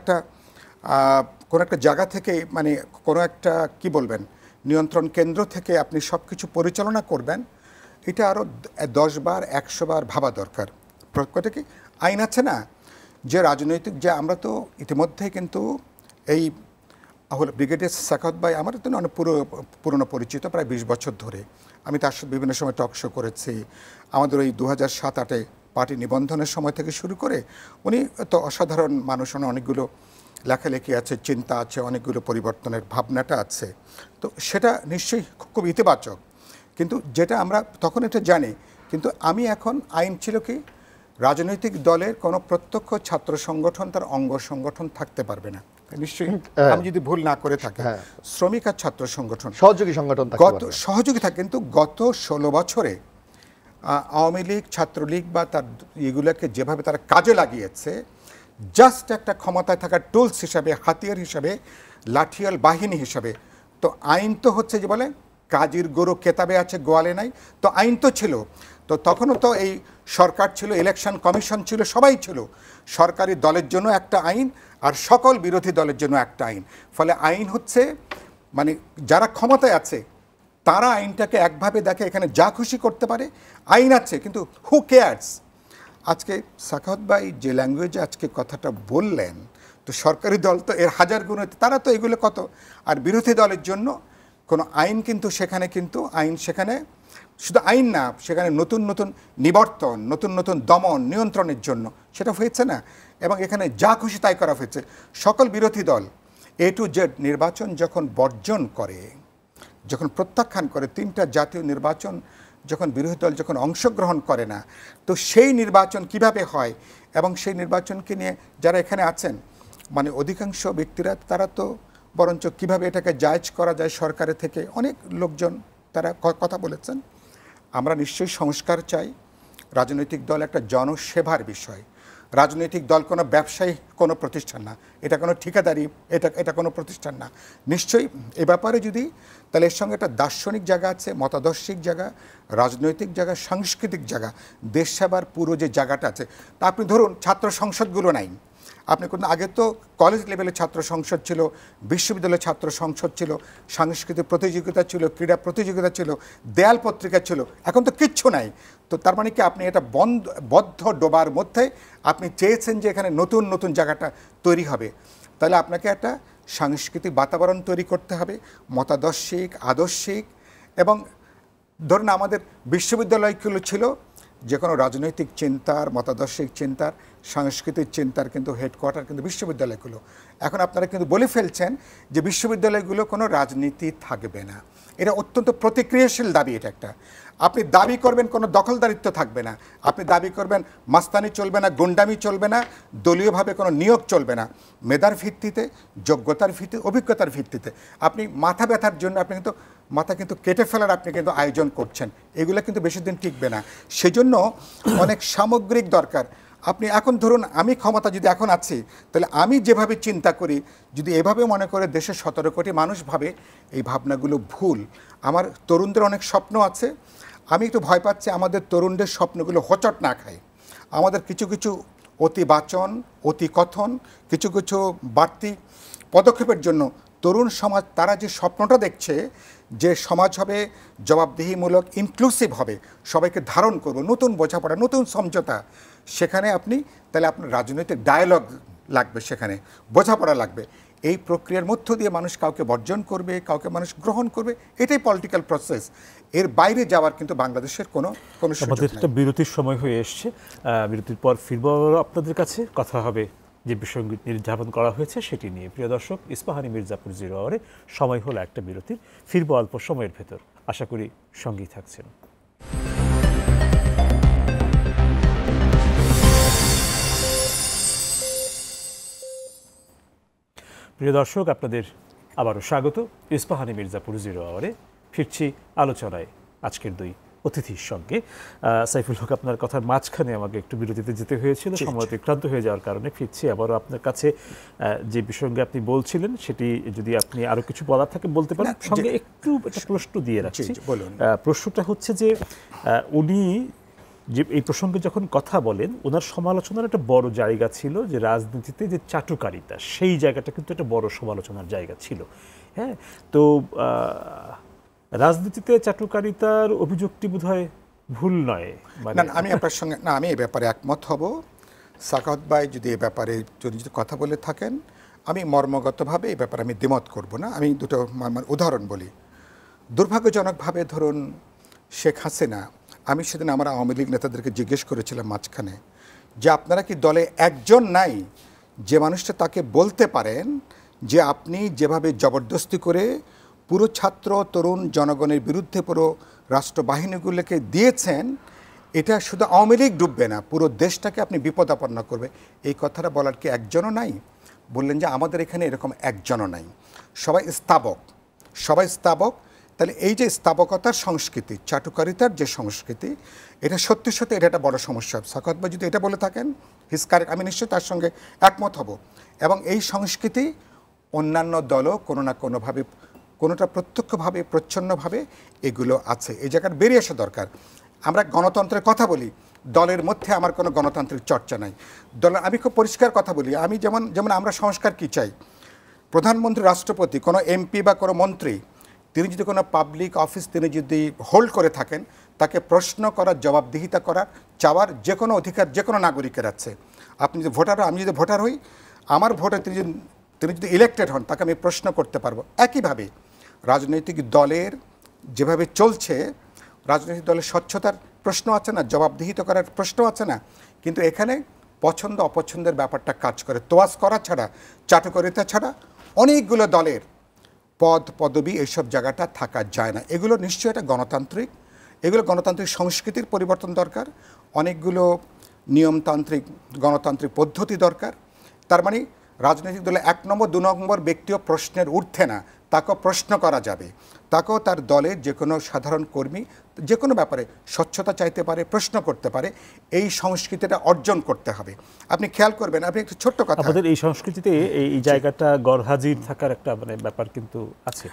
একটা জায়গা থেকে, মানে কোনো একটা কি বলবেন, নিয়ন্ত্রণ কেন্দ্র থেকে আপনি সব কিছু পরিচালনা করবেন, এটা আরও 10 বার 100 বার ভাবা দরকার। প্রত্যেকটা কি আইন আছে না, যে রাজনৈতিক, যে আমরা তো ইতিমধ্যে কিন্তু এই ব্রিগেডিয়ার সাখাওয়াত ভাই আমার তো অনেক পুরনো পরিচিত, প্রায় 20 বছর ধরে। আমি তার সাথে বিভিন্ন সময় টক শো করেছি। আমাদের ওই 2007-08 পার্টি নিবন্ধনের সময় থেকে শুরু করে উনি তো অসাধারণ মানুষ, অনেকগুলো লেখালেখি আছে, চিন্তা আছে, অনেকগুলো পরিবর্তনের ভাবনাটা আছে। তো সেটা নিশ্চয়ই খুব ইতিবাচক। কিন্তু যেটা আমরা তখন এটা জানি, কিন্তু আমি এখন আইন ছিল কি, রাজনৈতিক দলের কোনো প্রত্যক্ষ ছাত্র সংগঠন তার অঙ্গ সংগঠন থাকতে পারবে না, নিশ্চয়ই আমি যদি ভুল না করে থাকি, শ্রমিক আর ছাত্র সংগঠন সহযোগী সংগঠন সহযোগী থাকে, কিন্তু গত 16 বছরে আওয়ামী লীগ, ছাত্রলীগ বা তার এগুলোকে যেভাবে তারা কাজে লাগিয়েছে, জাস্ট একটা ক্ষমতায় থাকা টুলস হিসাবে, হাতিয়ার হিসাবে, লাঠিয়াল বাহিনী হিসাবে। তো আইন তো হচ্ছে যে বলে কাজীর গরু কেতাবে আছে গোয়ালে নাই, তো আইন তো ছিল। তো তখনও তো এই সরকার ছিল, ইলেকশন কমিশন ছিল, সবাই ছিল। সরকারি দলের জন্য একটা আইন আর সকল বিরোধী দলের জন্য একটা আইন। ফলে আইন হচ্ছে মানে যারা ক্ষমতায় আছে তারা আইনটাকে একভাবে দেখে, এখানে যা খুশি করতে পারে, আইন আছে, কিন্তু হু কেয়ার্স। আজকে সাখাওয়াত ভাই যে ল্যাঙ্গুয়েজে আজকে কথাটা বললেন, তো সরকারি দল তো এর হাজার গুণ, তারা তো এগুলো কত, আর বিরোধী দলের জন্য কোনো আইন কিন্তু সেখানে, কিন্তু আইন সেখানে শুধু আইন না, সেখানে নতুন নতুন নিবর্তন, নতুন নতুন দমন নিয়ন্ত্রণের জন্য সেটা হয়েছে না। এবং এখানে যা খুশি তাই করা হয়েছে। সকল বিরোধী দল A to Z নির্বাচন যখন বর্জন করে, যখন প্রত্যাখ্যান করে, 3টা জাতীয় নির্বাচন যখন বিরোধী দল যখন অংশগ্রহণ করে না, তো সেই নির্বাচন কিভাবে হয় এবং সেই নির্বাচনকে নিয়ে যারা এখানে আছেন মানে অধিকাংশ ব্যক্তিরা, তারা তো বরঞ্চ কিভাবে এটাকে জায়েজ করা যায় সরকারের থেকে অনেক লোকজন তারা কথা বলেছেন। আমরা নিশ্চয়ই সংস্কার চাই। রাজনৈতিক দল একটা জনসেবার বিষয়। রাজনৈতিক দল কোনো ব্যবসায়ী কোনো প্রতিষ্ঠান না, এটা কোনো ঠিকাদারি, এটা কোনো প্রতিষ্ঠান না। নিশ্চয়ই এ ব্যাপারে যদি, তাহলে এর সঙ্গে একটা দার্শনিক জায়গা আছে, মতাদর্শিক জায়গা, রাজনৈতিক জায়গা, সাংস্কৃতিক জায়গা, দেশ সেবার পুরো যে জায়গাটা আছে। তা আপনি ধরুন ছাত্র সংসদগুলো নাই, আপনি কোন আগে তো কলেজ লেভেলে ছাত্র সংসদ ছিল, বিশ্ববিদ্যালয়ের ছাত্র সংসদ ছিল, সাংস্কৃতিক প্রতিযোগিতা ছিল, ক্রীড়া প্রতিযোগিতা ছিল, দেয়াল পত্রিকা ছিল, এখন তো কিচ্ছু নাই। তো তার মানে কি আপনি এটা বদ্ধ ডোবার মধ্যে আপনি চেয়েছেন যে এখানে নতুন নতুন জায়গাটা তৈরি হবে, তাহলে আপনাকে একটা সাংস্কৃতিক বাতাবরণ তৈরি করতে হবে, মতাদর্শিক, আদর্শিক। এবং ধরুন আমাদের বিশ্ববিদ্যালয়গুলো ছিল যে কোনো রাজনৈতিক চিন্তার, মতাদর্শিক চিন্তার, সাংস্কৃতিক চিন্তার কিন্তু হেডকোয়ার্টার কিন্তু বিশ্ববিদ্যালয়গুলো। এখন আপনারা কিন্তু বলে ফেলছেন যে বিশ্ববিদ্যালয়গুলো কোনো রাজনীতি থাকবে না। এটা অত্যন্ত প্রতিক্রিয়াশীল দাবি। এটা একটা আপনি দাবি করবেন কোনো দখলদারিত্ব থাকবে না, আপনি দাবি করবেন মাস্তানি চলবে না, গুন্ডামি চলবে না, দলীয়ভাবে কোনো নিয়োগ চলবে না, মেধার ভিত্তিতে, যোগ্যতার ভিত্তিতে, অভিজ্ঞতার ভিত্তিতে। আপনি মাথা ব্যথার জন্য আপনি কিন্তু মাথা কিন্তু কেটে ফেলার আপনি কিন্তু আয়োজন করছেন, এগুলো কিন্তু বেশি দিন টিকবে না। সেজন্য অনেক সামগ্রিক দরকার। আপনি এখন ধরুন আমি ক্ষমতা যদি এখন আছি, তাহলে আমি যেভাবে চিন্তা করি যদি এভাবে মনে করে দেশের 17 কোটি মানুষ ভাবে, এই ভাবনাগুলো ভুল। আমার তরুণদের অনেক স্বপ্ন আছে, আমি একটু ভয় পাচ্ছি আমাদের তরুণদের স্বপ্নগুলো হোঁচট না খায়। আমাদের কিছু কিছু অতি বাচন, অতি কথন, কিছু কিছু বাড়তি পদক্ষেপের জন্য তরুণ সমাজ তারা যে স্বপ্নটা দেখছে যে সমাজ হবে জবাবদিহিমূলক, ইনক্লুসিভ হবে, সবাইকে ধারণ করব, নতুন বোঝাপড়া, নতুন সমঝোতা, সেখানে আপনি তাহলে আপনার রাজনৈতিক ডায়ালগ লাগবে, সেখানে বোঝাপড়া লাগবে। এই প্রক্রিয়ার মধ্য দিয়ে মানুষ কাউকে বর্জন করবে, কাউকে মানুষ গ্রহণ করবে, এটাই পলিটিক্যাল প্রসেস। এর বাইরে যাওয়ার কিন্তু বাংলাদেশের কোনো আমাদের একটা বিরতির সময় হয়ে এসছে। বিরতির পর ফিরব আপনাদের কাছে, কথা হবে যে বিষয় নির্ধারণ করা হয়েছে সেটি নিয়ে। প্রিয় দর্শক, ইস্পাহানি মির্জাপুর 0 আওয়ারে সময় হলো একটা বিরতির, ফিরবো অল্প সময়ের ভেতর। আশা করি সঙ্গেই থাকছেন। প্রিয় দর্শক, আপনাদের আবারও স্বাগত ইস্পাহানি মির্জাপুর 0 আওয়ারে। ফিরছি আলোচনায় আজকের দুই অতিথির সঙ্গে। সাইফুল হক, আপনার কথার মাঝখানে আমাকে একটু বিরতিতে যেতে হয়েছিল, সময় অতিক্রান্ত হয়ে যাওয়ার কারণে ফিরছি আবারও আপনার কাছে। যে বিষয়ে আপনি বলছিলেন সেটি যদি আপনি আরও কিছু বলার থাকে বলতে পারেন। সঙ্গে একটু একটা প্রশ্ন দিয়ে রাখছি। প্রশ্নটা হচ্ছে যে উনি যে এই প্রসঙ্গে যখন কথা বলেন, ওনার সমালোচনার একটা বড় জায়গা ছিল যে রাজনীতিতে যে চাটুকারিতা, সেই জায়গাটা কিন্তু একটা বড় সমালোচনার জায়গা ছিল। হ্যাঁ, তো রাজনীতিতে চাটুকারিতার অভিযোগটি বোধহয় ভুল নয়। না, আমি আপনার সঙ্গে না, আমি এই ব্যাপারে একমত হব। সাখাওয়াত ভাই যদি এ ব্যাপারে যদি কথা বলে থাকেন, আমি মর্মগতভাবে এই ব্যাপারে আমি দ্বিমত করব না। আমি দুটো উদাহরণ বলি। দুর্ভাগ্যজনকভাবে ধরুন শেখ হাসিনা, আমি সেদিন আমার আওয়ামী লীগ নেতাদেরকে জিজ্ঞেস করেছিলাম মাঝখানে যে আপনারা কি দলে একজন নাই যে মানুষটা তাকে বলতে পারেন যে আপনি যেভাবে জবরদস্তি করে পুরো ছাত্র তরুণ জনগণের বিরুদ্ধে পুরো রাষ্ট্রবাহিনীগুলোকে দিয়েছেন, এটা শুধু আওয়ামী লীগ ডুববে না, পুরো দেশটাকে আপনি বিপদাপন্ন করবে, এই কথাটা বলার কি একজনও নাই? বললেন যে আমাদের এখানে এরকম একজনও নাই, সবাই স্থাবক। তাহলে এই যে স্থাবকতার সংস্কৃতি, চাটুকারিতার যে সংস্কৃতি, এটা সত্যি সত্যি এটা একটা বড় সমস্যা। সাখাওয়াত ভাই যদি এটা বলে থাকেন, হিজ কারেক্ট, আমি নিশ্চয়ই তার সঙ্গে একমত হব। এবং এই সংস্কৃতি অন্যান্য দলও কোনো না কোনোভাবে, কোনোটা প্রত্যক্ষভাবে প্রচ্ছন্নভাবে এগুলো আছে। এই জায়গার বেরিয়ে আসা দরকার। আমরা গণতন্ত্রের কথা বলি, দলের মধ্যে আমার কোনো গণতান্ত্রিক চর্চা নাই। আমি খুব পরিষ্কার কথা বলি, আমি যেমন আমরা সংস্কার কী চাই, প্রধানমন্ত্রী, রাষ্ট্রপতি, কোনো এমপি বা কোনো মন্ত্রী, তিনি যদি কোনো পাবলিক অফিস তিনি যদি হোল্ড করে থাকেন, তাকে প্রশ্ন করার, জবাবদিহিতা করার, চাওয়ার যে কোনো অধিকার যে কোনো নাগরিকের আছে। আপনি যদি ভোটার, আমি যদি ভোটার হই, আমার ভোটে তিনি যদি ইলেক্টেড হন, তাকে আমি প্রশ্ন করতে পারবো। একইভাবে রাজনৈতিক দলের যেভাবে চলছে, রাজনৈতিক দলের স্বচ্ছতার প্রশ্ন আছে না, জবাবদিহিতা করার প্রশ্ন আছে না, কিন্তু এখানে পছন্দ অপছন্দের ব্যাপারটা কাজ করে। তোয়াজ করা ছাড়া, চাটুকারিতা ছাড়া অনেকগুলো দলের পদ পদবি এইসব জায়গাটা থাকা যায় না। এগুলো নিশ্চয়ই একটা গণতান্ত্রিক সংস্কৃতির পরিবর্তন দরকার, অনেকগুলো নিয়মতান্ত্রিক গণতান্ত্রিক পদ্ধতি দরকার। তার মানে রাজনৈতিক দলে 1 নম্বর 2 নম্বর ব্যক্তিও প্রশ্নের ঊর্ধ্বে না, তাকেও প্রশ্ন করা যাবে, তাকেও তার দলের যে কোনো সাধারণ কর্মী যে কোনো ব্যাপারে স্বচ্ছতা চাইতে পারে, প্রশ্ন করতে পারে। এই সংস্কৃতিটা অর্জন করতে হবে। আপনি খেয়াল করবেন, আপনি একটু ছোট্ট কথা, আমাদের এই সংস্কৃতিতে এই জায়গাটা গরহাজির থাকার একটা মানে ব্যাপার কিন্তু আছে।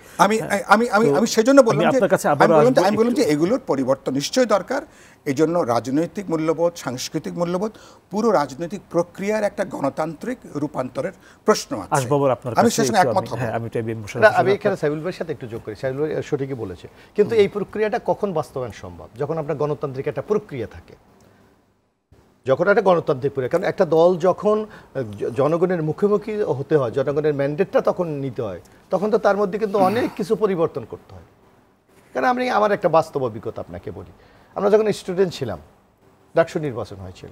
আমি সেজন্য বললাম যে এগুলোর পরিবর্তন নিশ্চয়ই দরকার। এই জন্য রাজনৈতিক মূল্যবোধ, সাংস্কৃতিক মূল্যবোধ, পুরো রাজনৈতিক প্রক্রিয়ার একটা গণতান্ত্রিক রূপান্তরের প্রশ্ন আছে। আমি সেখানে একমত হব। আমি এখানে সাইবুল ভাইয়ের সাথে একটু যোগ করি। সাইবুল ভাই সঠিকই বলেছে, কিন্তু এই প্রক্রিয়াটা কখন বাস্তবায়ন সম্ভব? যখন আপনার গণতান্ত্রিক একটা প্রক্রিয়া থাকে, যখন একটা গণতান্ত্রিক প্রক্রিয়া, কারণ একটা দল যখন জনগণের মুখোমুখি হতে হয়, জনগণের ম্যান্ডেটটা তখন নিতে হয়, তখন তো তার মধ্যে কিন্তু অনেক কিছু পরিবর্তন করতে হয়। কারণ আমার একটা বাস্তব অভিজ্ঞতা আপনাকে বলি। আমরা যখন স্টুডেন্ট ছিলাম, ডাকসু নির্বাচন হয়েছিল,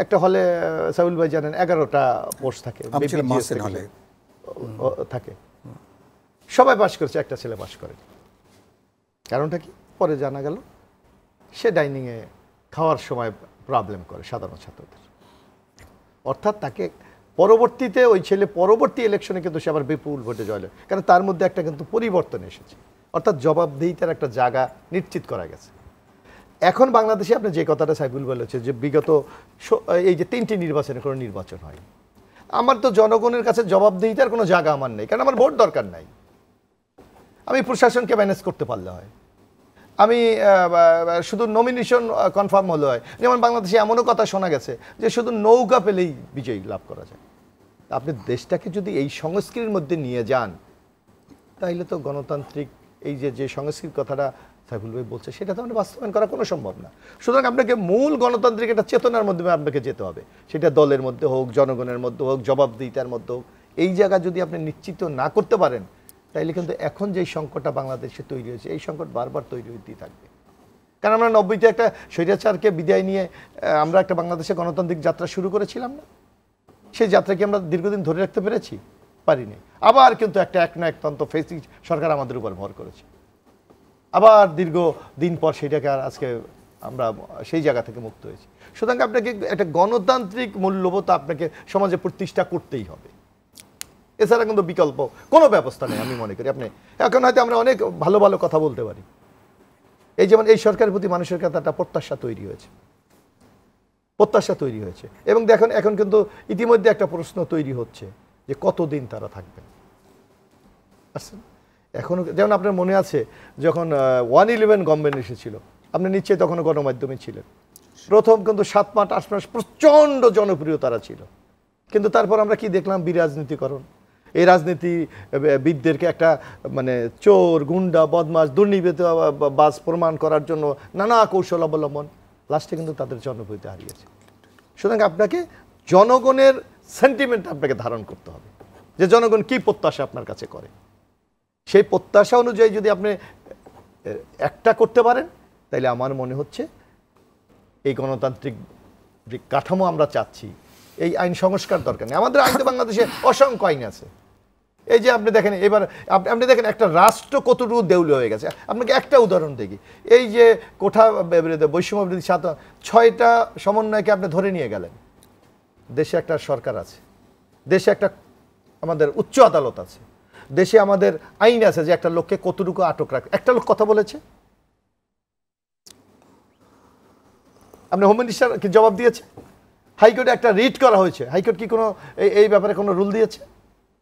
একটা হলে সাইবুল ভাই জানেন 11টা পোস্ট থাকে, থাকে, সবাই পাস করেছে, একটা ছেলে পাস করে। কারণটা কি? পরে জানা গেল সে ডাইনিংয়ে খাওয়ার সময় প্রবলেম করে সাধারণ ছাত্রদের। অর্থাৎ তাকে পরবর্তীতে ওই ছেলে পরবর্তী ইলেকশনে কিন্তু সে আবার বিপুল ভোটে জয়, কারণ তার মধ্যে একটা কিন্তু পরিবর্তন এসেছে। অর্থাৎ জবাবদিহিতার একটা জায়গা নিশ্চিত করা গেছে। এখন বাংলাদেশে আপনি যে কথাটা সাইবুল বলেছে যে বিগত এই যে 3টি নির্বাচনে কোনো নির্বাচন হয়, আমার তো জনগণের কাছে জবাবদিহিতার কোনো জায়গা আমার নেই, কারণ আমার ভোট দরকার নাই। আমি প্রশাসনকে ম্যানেজ করতে পারলে হয়, আমি শুধু নমিনেশন কনফার্ম হলে হয়। যেমন বাংলাদেশে এমনও কথা শোনা গেছে যে শুধু নৌকা পেলেই বিজয়ী লাভ করা যায়। আপনি দেশটাকে যদি এই সংস্কৃতির মধ্যে নিয়ে যান, তাইলে তো গণতান্ত্রিক এই যে সংস্কৃতির কথাটা সাইফুল ভাই বলছে, সেটা তো আমাদের বাস্তবায়ন করা কোনো সম্ভব না। সুতরাং আপনাকে মূল গণতান্ত্রিক একটা চেতনার মধ্যে আপনাকে যেতে হবে, সেটা দলের মধ্যে হোক, জনগণের মধ্যে হোক, জবাবদিহিতার মধ্যে হোক। এই জায়গা যদি আপনি নিশ্চিত না করতে পারেন, তাইলে কিন্তু এখন যেই সংকটটা বাংলাদেশে তৈরি হয়েছে, এই সংকট বারবার তৈরি হতেই থাকবে। কারণ আমরা 90-তে একটা স্বৈরাচারকে বিদায় নিয়ে আমরা একটা বাংলাদেশে গণতান্ত্রিক যাত্রা শুরু করেছিলাম না? সেই যাত্রাকে আমরা দীর্ঘদিন ধরে রাখতে পেরেছি? পারিনি। আবার কিন্তু একটা একতন্ত্র ফেসিস্ট সরকার আমাদের উপর ভর করেছে। আবার দীর্ঘ দিন পর সেটাকে আর আজকে আমরা সেই জায়গা থেকে মুক্ত হয়েছি। সুতরাং আপনাকে একটা গণতান্ত্রিক মূল্যবোধ আপনাকে সমাজে প্রতিষ্ঠা করতেই হবে, এছাড়া কিন্তু বিকল্প কোনো ব্যবস্থা নেই আমি মনে করি। আপনি এখন হয়তো আমরা অনেক ভালো ভালো কথা বলতে পারি, এই যেমন এই সরকারের প্রতি মানুষের কাছে একটা প্রত্যাশা তৈরি হয়েছে, এবং দেখেন এখন কিন্তু ইতিমধ্যে একটা প্রশ্ন তৈরি হচ্ছে যে কতদিন তারা থাকবেন। আসছেন এখনো, যেমন আপনার মনে আছে যখন 111 গভর্নমেন্ট এসেছিল, আপনি নিশ্চয়ই তখনও গণমাধ্যমে ছিলেন, প্রথম কিন্তু 7 মাস 8 মাস প্রচণ্ড জনপ্রিয় তারা ছিল, কিন্তু তারপর আমরা কি দেখলাম? বিরাজনীতিকরণ। এই রাজনীতিবিদদেরকে একটা মানে চোর, গুন্ডা, বদমাশ, দুর্নীতিবাজ প্রমাণ করার জন্য নানা কৌশল অবলম্বন, লাস্টে কিন্তু তাদের জনপ্রিয়তা হারিয়েছে। সুতরাং আপনাকে জনগণের সেন্টিমেন্ট আপনাকে ধারণ করতে হবে, যে জনগণ কি প্রত্যাশা আপনার কাছে করে, সেই প্রত্যাশা অনুযায়ী যদি আপনি একটা করতে পারেন, তাইলে আমার মনে হচ্ছে এই গণতান্ত্রিক যে কাঠামো আমরা চাচ্ছি, এই আইন সংস্কার দরকার নেই। আমাদের আইন তো বাংলাদেশে অসংখ্য আইন আছে। এই যে আপনি দেখেন, এবার আপনি দেখেন একটা রাষ্ট্র কতটুকু দেউলে হয়ে গেছে। আপনাকে একটা উদাহরণ দেখি, এই যে কোঠা বৈষম্য বিরোধী 6টা সমন্বয়কে আপনি ধরে নিয়ে গেলেন, দেশে একটা সরকার আছে, দেশে একটা আমাদের উচ্চ আদালত আছে, দেশে আমাদের আইন আছে যে একটা লোককে কতটুকু আটক রাখে। একটা লোক কথা বলেছে, আপনি হোম মিনিস্টার কি জবাব দিয়েছে? হাইকোর্টে একটা রিট করা হয়েছে, হাইকোর্ট কি কোনো এই ব্যাপারে কোনো রুল দিয়েছে?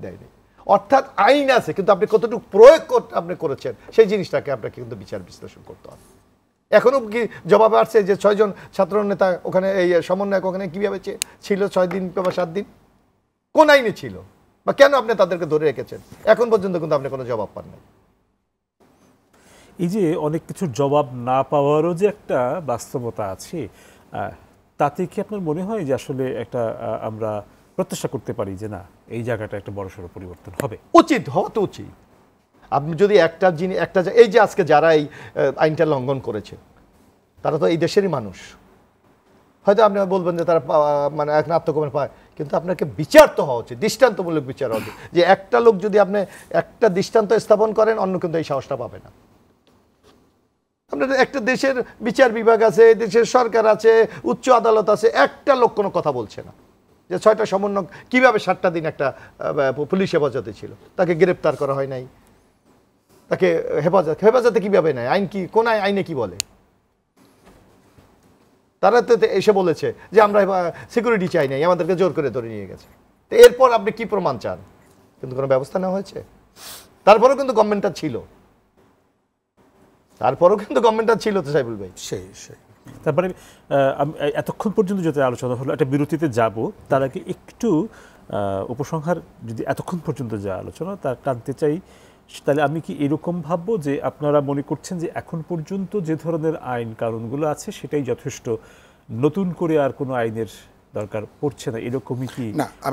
দেয়নি। অর্থাৎ আইন আছে, কিন্তু আপনি কতটুকু প্রয়োগ আপনি করেছেন সেই জিনিসটাকে আপনাকে কিন্তু বিচার বিশ্লেষণ করতে হবে। এখনো কি জবাব আসছে যে 6 জন ছাত্র নেতা ওখানে এই সমন্বয়ক ওখানে কিভাবে ছিল 6 দিন বা 7 দিন? কোন আইনে ছিল বা কেন আপনি তাদেরকে ধরে রেখেছেন? এখন পর্যন্ত কিন্তু আপনি কোনো জবাব পান নাই। এই যে অনেক কিছুর জবাব না পাওয়ারও যে একটা বাস্তবতা আছে, তাতে কি আপনার মনে হয় যে আসলে একটা আমরা প্রত্যাশা করতে পারি যে না, এই জায়গাটা একটা বড়সড় পরিবর্তন হবে? উচিত, হওয়া তো উচিত। আপনি যদি একটা জিনিস এই যে আজকে যারা এই আইনটা লঙ্ঘন করেছে তারা তো এই দেশেরই মানুষ। হয়তো আপনি বলবেন যে তারা মানে এক আত্মগোপন পায়, কিন্তু আপনাকে বিচার তো হওয়া উচিত, দৃষ্টান্তমূলক বিচার হওয়া উচিত। যে একটা লোক যদি আপনি একটা দৃষ্টান্ত স্থাপন করেন, অন্য কিন্তু এই সাহসটা পাবে না। আপনার একটা দেশের বিচার বিভাগ আছে, দেশের সরকার আছে, উচ্চ আদালত আছে, একটা লোক কোনো কথা বলছে না যে 6টা সমন্বয়ক কিভাবে 7টা দিন একটা পুলিশ হেফাজতে ছিল, তাকে গ্রেপ্তার করা হয় নাই, তাকে হেফাজতে কিভাবে নেয়, আইন কি, কোন আইনে কি বলে? তারা তো এসে বলেছে যে আমরা সিকিউরিটি চাই নাই, আমাদেরকে জোর করে ধরে নিয়ে গেছে। তো এরপর আপনি কি প্রমাণ চান? কিন্তু কোনো ব্যবস্থা নেওয়া হয়েছে? তারপরেও কিন্তু গভর্নমেন্টটা ছিল, তো সাইফুল ভাই। সেই তারপরে এতক্ষণ পর্যন্ত যেটা আলোচনা হলো, একটা বিরতিতে যাব, তার আগে একটু উপসংহার, যদি এতক্ষণ পর্যন্ত যা আলোচনা তার টানতে চাই, তাহলে আমি কি এরকম ভাববো যে আপনারা মনে করছেন যে এখন পর্যন্ত যে ধরনের আইন কানুনগুলো আছে সেটাই যথেষ্ট, নতুন করে আর কোনো আইনের দরকার পড়ছে না, এরকমই কি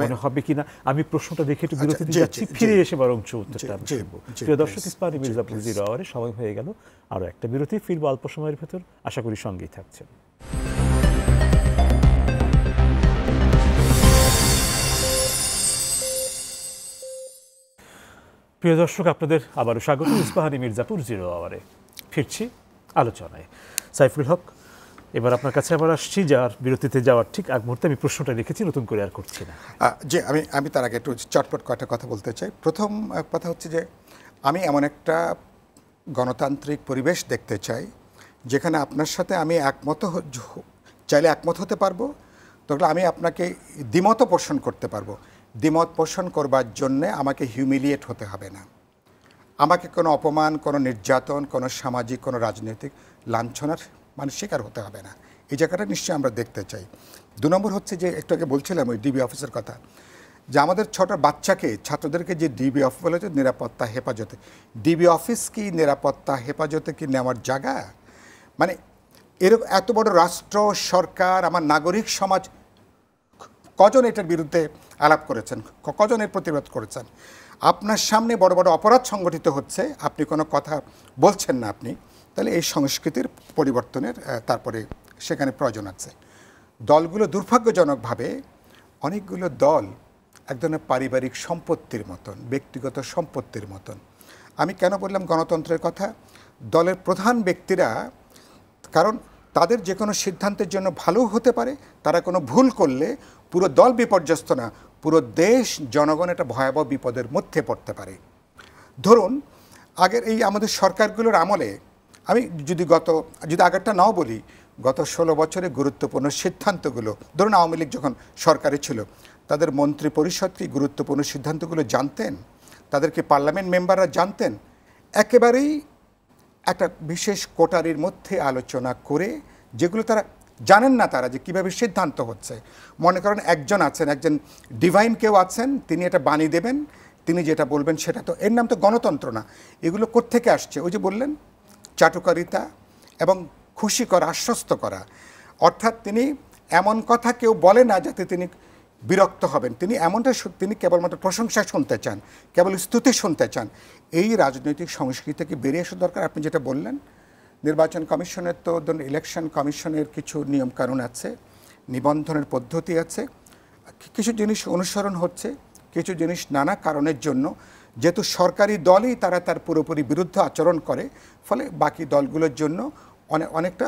মনে হবে কিনা? আমি প্রশ্নটা দেখে একটু বিরতিতে যাচ্ছি, ফিরে এসে বরং উত্তরটা আমি শুনবো। প্রিয় দর্শক, ইস্পাহানী মির্জাপুর জিরো আওয়ারে সময় হয়ে গেল আরও একটা বিরতি, ফিরবো অল্প সময়ের ভেতর, আশা করি সঙ্গেই থাকছেন। প্রিয় দর্শক, আপনাদের আবারও স্বাগত ইস্পাহানী মির্জাপুর জিরো আওয়ারে। ফিরছি আলোচনায়। সাইফুল হক, এবার আপনার কাছে আবার আসছি, যার বিরতিতে যাওয়ার ঠিক আগ মুহূর্তে আমি প্রশ্নটা রেখেছি, নতুন করে আর করছি না। যে আমি তার আগে একটু চটপট কয়েকটা কথা বলতে চাই। প্রথম কথা হচ্ছে যে আমি এমন একটা গণতান্ত্রিক পরিবেশ দেখতে চাই যেখানে আপনার সাথে আমি চাইলে একমত হতে পারবো, তখন আমি আপনাকে দ্বিমত পোষণ করতে পারবো। দ্বিমত পোষণ করবার জন্যে আমাকে হিউমিলিয়েট হতে হবে না, আমাকে কোনো অপমান, কোনো নির্যাতন, কোনো সামাজিক, কোনো রাজনৈতিক লাঞ্ছনার শিকার হতে হবে না। এই জায়গাটা নিশ্চয়ই আমরা দেখতে চাই। 2 নম্বর হচ্ছে যে একটু আগে বলছিলাম ওই ডিবি অফিসের কথা, যে আমাদের 6টা বাচ্চাকে, ছাত্রদেরকে যে ডিবি অফিস বলে নিরাপত্তা হেফাজতে, ডিবি অফিস কি নিরাপত্তা হেফাজতে কি নেওয়ার জায়গা? মানে এরকম এত বড় রাষ্ট্র, সরকার, আমার নাগরিক সমাজ কজন এটার বিরুদ্ধে আলাপ করেছেন, কজন এর প্রতিবাদ করেছেন? আপনার সামনে বড় বড় অপরাধ সংগঠিত হচ্ছে, আপনি কোনো কথা বলছেন না। আপনি তাহলে এই সংস্কৃতির পরিবর্তনের তারপরে সেখানে প্রয়োজন আছে। দলগুলো দুর্ভাগ্যজনকভাবে অনেকগুলো দল এক ধরনের পারিবারিক সম্পত্তির মতন, ব্যক্তিগত সম্পত্তির মতন। আমি কেন বললাম গণতন্ত্রের কথা? দলের প্রধান ব্যক্তিরা, কারণ তাদের যে কোনো সিদ্ধান্তের জন্য ভালো হতে পারে, তারা কোনো ভুল করলে পুরো দল বিপর্যস্ত না, পুরো দেশ, জনগণ একটা ভয়াবহ বিপদের মধ্যে পড়তে পারে। ধরুন আগের এই আমাদের সরকারগুলোর আমলে, আমি যদি আগেরটা নাও বলি, গত 16 বছরে গুরুত্বপূর্ণ সিদ্ধান্তগুলো, ধরুন আওয়ামী লীগ যখন সরকারে ছিল, তাদের মন্ত্রী পরিষদ কি গুরুত্বপূর্ণ সিদ্ধান্তগুলো জানতেন? তাদেরকে পার্লামেন্ট মেম্বাররা জানতেন? একেবারেই একটা বিশেষ কোটারির মধ্যে আলোচনা করে, যেগুলো তারা জানেন না, তারা যে কীভাবে সিদ্ধান্ত হচ্ছে। মনে করেন একজন ডিভাইন কেউ আছেন, তিনি এটা বানিয়ে দেবেন, তিনি যেটা বলবেন সেটা, তো এর নাম তো গণতন্ত্র না। এগুলো কোত্থেকে আসছে? ওই যে বললেন চাটুকারিতা এবং খুশি করা, আশ্বস্ত করা। অর্থাৎ তিনি এমন কথা কেউ বলে না যাতে তিনি বিরক্ত হবেন, তিনি কেবলমাত্র প্রশংসা শুনতে চান, কেবল স্তুতি শুনতে চান। এই রাজনৈতিক সংস্কৃতি থেকে বেরিয়ে আসা দরকার। আপনি যেটা বললেন, নির্বাচন কমিশনের তো ইলেকশন কমিশনের কিছু নিয়মকানুন আছে, নিবন্ধনের পদ্ধতি আছে, কিছু জিনিস অনুসরণ হচ্ছে, কিছু জিনিস নানা কারণের জন্য, যেহেতু সরকারি দলই তার পুরোপুরি বিরুদ্ধ আচরণ করে, ফলে বাকি দলগুলোর জন্য অনেকটা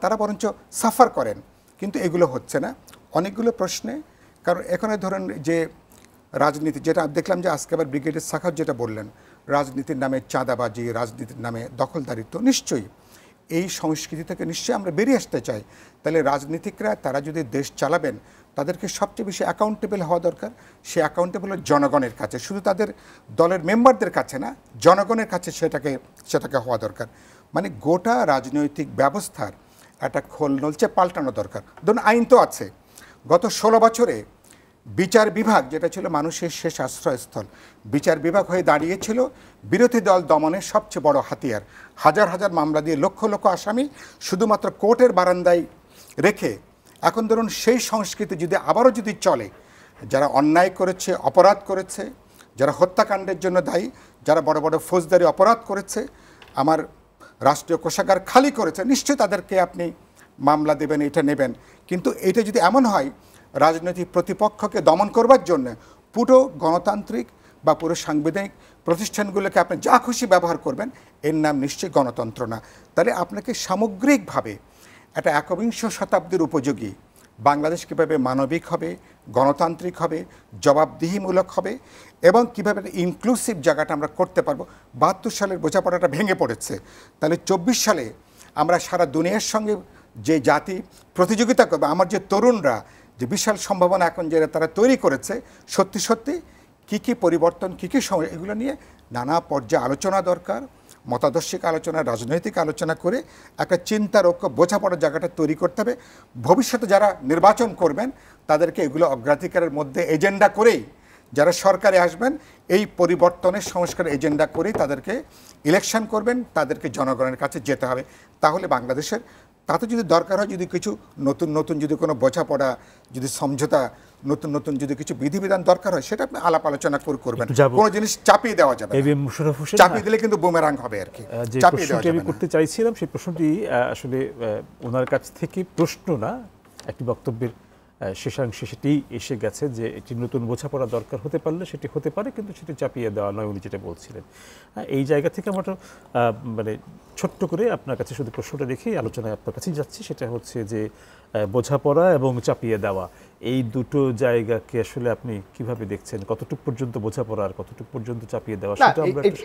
তারা বরঞ্চ সাফার করেন। কিন্তু এগুলো হচ্ছে না অনেকগুলো প্রশ্নে। কারণ এখানে ধরেন যে রাজনীতি, যেটা দেখলাম যে আজকে আবার ব্রিগেডিয়ার সাখাওয়াত যেটা বললেন, রাজনীতির নামে চাঁদাবাজি, রাজনীতির নামে দখলদারিত্ব, নিশ্চয়ই এই সংস্কৃতি থেকে নিশ্চয়ই আমরা বেরিয়ে আসতে চাই। তাহলে রাজনীতিকরা তারা যদি দেশ চালাবেন, তাদেরকে সবচেয়ে বেশি অ্যাকাউন্টেবল হওয়া দরকার। সে অ্যাকাউন্টেবল জনগণের কাছে, শুধু তাদের দলের মেম্বারদের কাছে না, জনগণের কাছে সেটাকে হওয়া দরকার। মানে গোটা রাজনৈতিক ব্যবস্থার একটা খোল নলচে পাল্টানো দরকার। ধরুন আইন তো আছে, গত 16 বছরে বিচার বিভাগ যেটা ছিল মানুষের শেষ আশ্রয়স্থল, বিচার বিভাগ হয়ে দাঁড়িয়েছিল বিরোধী দল দমনের সবচেয়ে বড় হাতিয়ার। হাজার হাজার মামলা দিয়ে লক্ষ লক্ষ আসামি শুধুমাত্র কোর্টের বারান্দায় রেখে, এখন ধরুন সেই সংস্কৃতি যদি আবারও যদি চলে, যারা অন্যায় করেছে, অপরাধ করেছে, যারা হত্যাকাণ্ডের জন্য দায়ী, যারা বড় বড় ফৌজদারি অপরাধ করেছে, আমার রাষ্ট্রীয় কোষাগার খালি করেছে, নিশ্চয়ই তাদেরকে আপনি মামলা দেবেন, এটা নেবেন। কিন্তু এটা যদি এমন হয় রাজনৈতিক প্রতিপক্ষকে দমন করবার জন্য পুরো গণতান্ত্রিক বা পুরো সাংবিধানিক প্রতিষ্ঠানগুলোকে আপনি যা খুশি ব্যবহার করবেন, এর নাম নিশ্চয়ই গণতন্ত্র না। তাহলে আপনাকে সামগ্রিকভাবে একটা একবিংশ শতাব্দীর উপযোগী বাংলাদেশ কীভাবে মানবিক হবে, গণতান্ত্রিক হবে, জবাবদিহিমূলক হবে, এবং কীভাবে ইনক্লুসিভ জায়গাটা আমরা করতে পারবো। 72 সালের বোঝাপড়াটা ভেঙে পড়েছে, তাহলে 24 সালে আমরা সারা দুনিয়ার সঙ্গে যে জাতি প্রতিযোগিতা করবে, আমার যে তরুণরা যে বিশাল সম্ভাবনা এখন যে তারা তৈরি করেছে, সত্যি সত্যি কী কী পরিবর্তন, কী কী সময়, এগুলো নিয়ে নানা পর্যায়ে আলোচনা দরকার, মতাদর্শিক আলোচনা, রাজনৈতিক আলোচনা করে একটা চিন্তার ঐক্য, বোঝাপড়ার জায়গাটা তৈরি করতে হবে। ভবিষ্যতে যারা নির্বাচন করবেন তাদেরকে এগুলো অগ্রাধিকারের মধ্যে এজেন্ডা করেই, যারা সরকারে আসবেন এই পরিবর্তনের সংস্কার এজেন্ডা করেই তাদেরকে ইলেকশন করবেন, তাদেরকে জনগণের কাছে যেতে হবে। তাহলে বাংলাদেশের, তাতে যদি দরকার হয়, যদি কিছু নতুন নতুন যদি কোনো বোঝাপড়া, যদি সমঝোতা, নতুন নতুন যদি কিছু বিধিবিধান দরকার হয়, সেটা আপনি আলাপ আলোচনা করবেন। কোনো জিনিস চাপিয়ে দেওয়া যাবে না, মুশাররফ হোসেন, চাপিয়ে দিলে কিন্তু বুমেরাং হবে আর কি। যে প্রশ্নটি আমি করতে চাইছিলাম, সেই প্রশ্নটি আসলে ওনার কাছ থেকে প্রশ্ন না, একটি বক্তব্যের শেষাংশে সেটি এসে গেছে যে একটি নতুন বোঝাপড়া দরকার হতে পারলে সেটি হতে পারে, কিন্তু সেটি চাপিয়ে দেওয়া নয়, উনি যেটা বলছিলেন। এই জায়গা থেকে আমরা মানে ছোট্ট করে আপনার কাছে শুধু প্রশ্নটা রেখেই আলোচনায় আপনার কাছেই যাচ্ছি, সেটা হচ্ছে যে বোঝাপড়া এবং চাপিয়ে দেওয়া, এই দুটো জায়গাকে আসলে আপনি কিভাবে দেখছেন? কতটুকু পর্যন্ত বোঝাপড়া আর কতটুকু পর্যন্ত চাপিয়ে দেওয়া?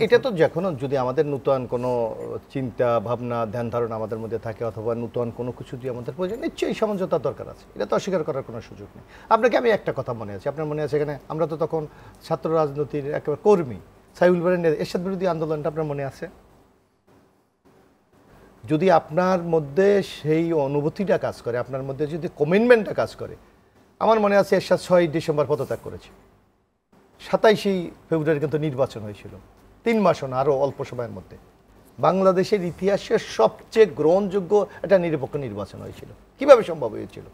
এটা তো যখন যদি আমাদের নতুন কোনো চিন্তা ভাবনা, ধ্যান ধারণা আমাদের মধ্যে থাকে, অথবা নতুন কোনো কিছু যদি আমাদের প্রয়োজন, নিশ্চয়ই সমঝোতার দরকার আছে, এটা তো অস্বীকার করার কোনো সুযোগ নেই। আপনাকে আমি একটা কথা মনে আছে, আপনার মনে আছে, এখানে আমরা তো তখন ছাত্র রাজনীতির একেবারে কর্মী, সাইফুল ভাইয়ের এরশাদ বিরোধী আন্দোলনটা আপনার মনে আছে? যদি আপনার মধ্যে সেই অনুভূতিটা কাজ করে, আপনার মধ্যে যদি কমিটমেন্টটা কাজ করে, আমার মনে আছে এরশাদ 6 ডিসেম্বর পদত্যাগ করেছে, 27 ফেব্রুয়ারি কিন্তু নির্বাচন হয়েছিল, 3 মাসও না, আরও অল্প সময়ের মধ্যে বাংলাদেশের ইতিহাসের সবচেয়ে গ্রহণযোগ্য একটা নিরপেক্ষ নির্বাচন হয়েছিল। কিভাবে সম্ভব হয়েছিল?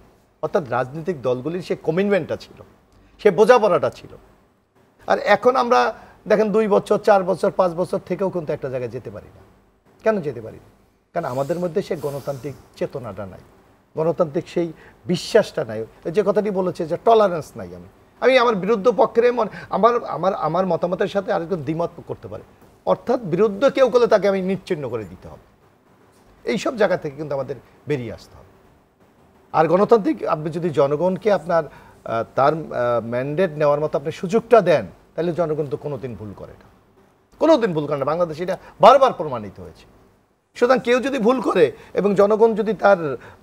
অর্থাৎ রাজনৈতিক দলগুলির সে কমিটমেন্টটা ছিল, সে বোঝাপড়াটা ছিল। আর এখন আমরা দেখেন 2 বছর, 4 বছর, 5 বছর থেকেও কিন্তু একটা জায়গায় যেতে পারি না। কেন যেতে পারি না? কারণ আমাদের মধ্যে সে গণতান্ত্রিক চেতনাটা নাই, গণতান্ত্রিক সেই বিশ্বাসটা নাই, যে কথাটি বলেছে যে টলারেন্স নাই। আমি আমার বিরুদ্ধ পক্ষের আমার মতামতের সাথে আরেকজন দ্বিমত করতে পারে, অর্থাৎ বিরুদ্ধ কেউ করলে তাকে আমি নিশ্চিহ্ন করে দিতে হবে। এইসব জায়গা থেকে কিন্তু আমাদের বেরিয়ে আসতে হবে। আর গণতান্ত্রিক, আপনি যদি জনগণকে আপনার তার ম্যান্ডেট নেওয়ার মতো আপনি সুযোগটা দেন, তাহলে জনগণ তো কোনোদিন ভুল করে না, কোনোদিন ভুল করে না। বাংলাদেশে এটা বারবার প্রমাণিত হয়েছে। সুতরাং কেউ যদি ভুল করে এবং জনগণ যদি তার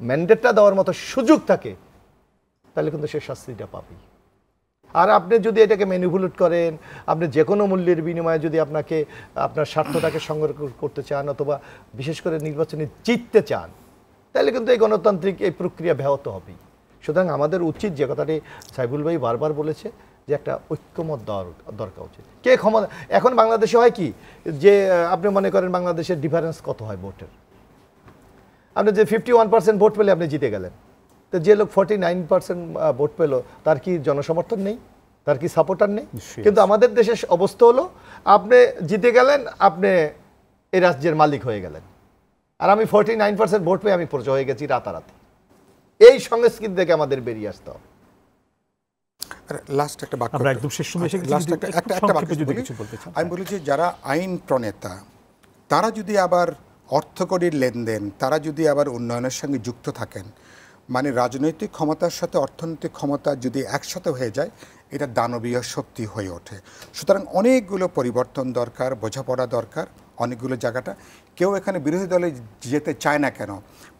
ম্যান্ডেটটা দেওয়ার মতো সুযোগ থাকে, তাহলে কিন্তু সে শাস্তিটা পাবেই। আর আপনি যদি এটাকে ম্যানিপুলেট করেন, আপনি যে কোনো মূল্যের বিনিময়ে যদি আপনাকে আপনার স্বার্থটাকে সংরক্ষণ করতে চান, অথবা বিশেষ করে নির্বাচনে জিততে চান, তাহলে কিন্তু এই গণতান্ত্রিক এই প্রক্রিয়া ব্যাহত হবেই। সুতরাং আমাদের উচিত, যে কথাটি সাইফুল ভাই বারবার বলেছে, যে একটা ঐক্যমত দরকার উচিত। কে ক্ষমতা, এখন বাংলাদেশে হয় কি, যে আপনি মনে করেন বাংলাদেশের ডিফারেন্স কত হয় ভোটের, আপনি যে 51% ভোট পেলে আপনি জিতে গেলেন, তো যে লোক 49% ভোট পেল, তার কি জনসমর্থন নেই, তার কি সাপোর্টার নেই? কিন্তু আমাদের দেশের অবস্থা হলো, আপনি জিতে গেলেন, আপনি এই রাজ্যের মালিক হয়ে গেলেন, আর আমি 49% ভোট পেয়ে আমি পরিচয় হয়ে গেছি রাতারাতি। এই সংস্কৃতি থেকে আমাদের বেরিয়ে আসতে হবে। লাস্ট একটা বাক্য, আমরা একদম শেষ সময় এসে গেছি, একটা বাক্য যদি কিছু বলতে চাই, আমি বলি যে যারা আইন প্রণেতা, তারা যদি আবার অর্থকরীর লেনদেন, তারা যদি আবার উন্নয়নের সঙ্গে যুক্ত থাকেন, মানে রাজনৈতিক ক্ষমতার সাথে অর্থনৈতিক ক্ষমতা যদি একসাথে হয়ে যায়, এটা দানবীয় শক্তি হয়ে ওঠে। সুতরাং অনেকগুলো পরিবর্তন দরকার, বোঝাপড়া দরকার, অনেকগুলো জায়গাটা। কেউ এখানে বিরোধী দলে যেতে চায় না কেন,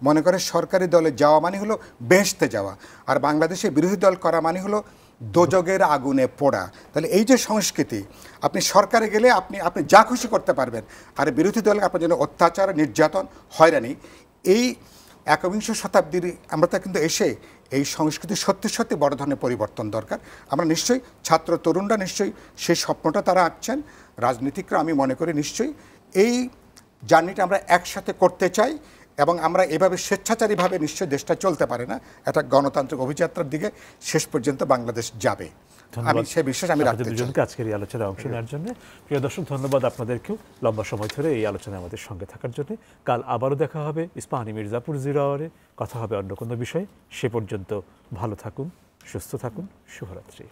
মনে করে সরকারি দলে যাওয়া মানে হলো বেহেশতে যাওয়া, আর বাংলাদেশে বিরোধী দল করা মানে হলো দোজগের আগুনে পোড়া। তাহলে এই যে সংস্কৃতি, আপনি সরকারে গেলে আপনি যা খুশি করতে পারবেন, আর বিরোধী দলে আপনার জন্য অত্যাচার, নির্যাতন, হয়রানি, এই একবিংশ শতাব্দীর আমরা তা কিন্তু এসে এই সংস্কৃতি সত্যি সত্যি বড় ধরনের পরিবর্তন দরকার। আমরা নিশ্চয়ই ছাত্র তরুণরা নিশ্চয়ই সেই স্বপ্নটা তারা আঁকছেন, রাজনীতিকরা আমি মনে করি নিশ্চয়ই এই জার্নিটা আমরা একসাথে করতে চাই, এবং আমরা এভাবে স্বেচ্ছাচারীভাবে নিশ্চয়ই দেশটা চলতে পারে না, একটা গণতান্ত্রিক অভিযাত্রার দিকে শেষ পর্যন্ত বাংলাদেশ যাবে। আমি সেই বিশ্বাস আমি রাখতে চাই। দুজনকে আজকের এই আলোচনায় অংশ নেওয়ার জন্য। প্রিয় দর্শক, ধন্যবাদ আপনাদেরকেও লম্বা সময় ধরে এই আলোচনায় আমাদের সঙ্গে থাকার জন্য। কাল আবারও দেখা হবে ইস্পাহানি মির্জাপুর 0 আওয়ারে, কথা হবে অন্য কোনো বিষয়ে। সে পর্যন্ত ভালো থাকুন, সুস্থ থাকুন, শুভরাত্রি।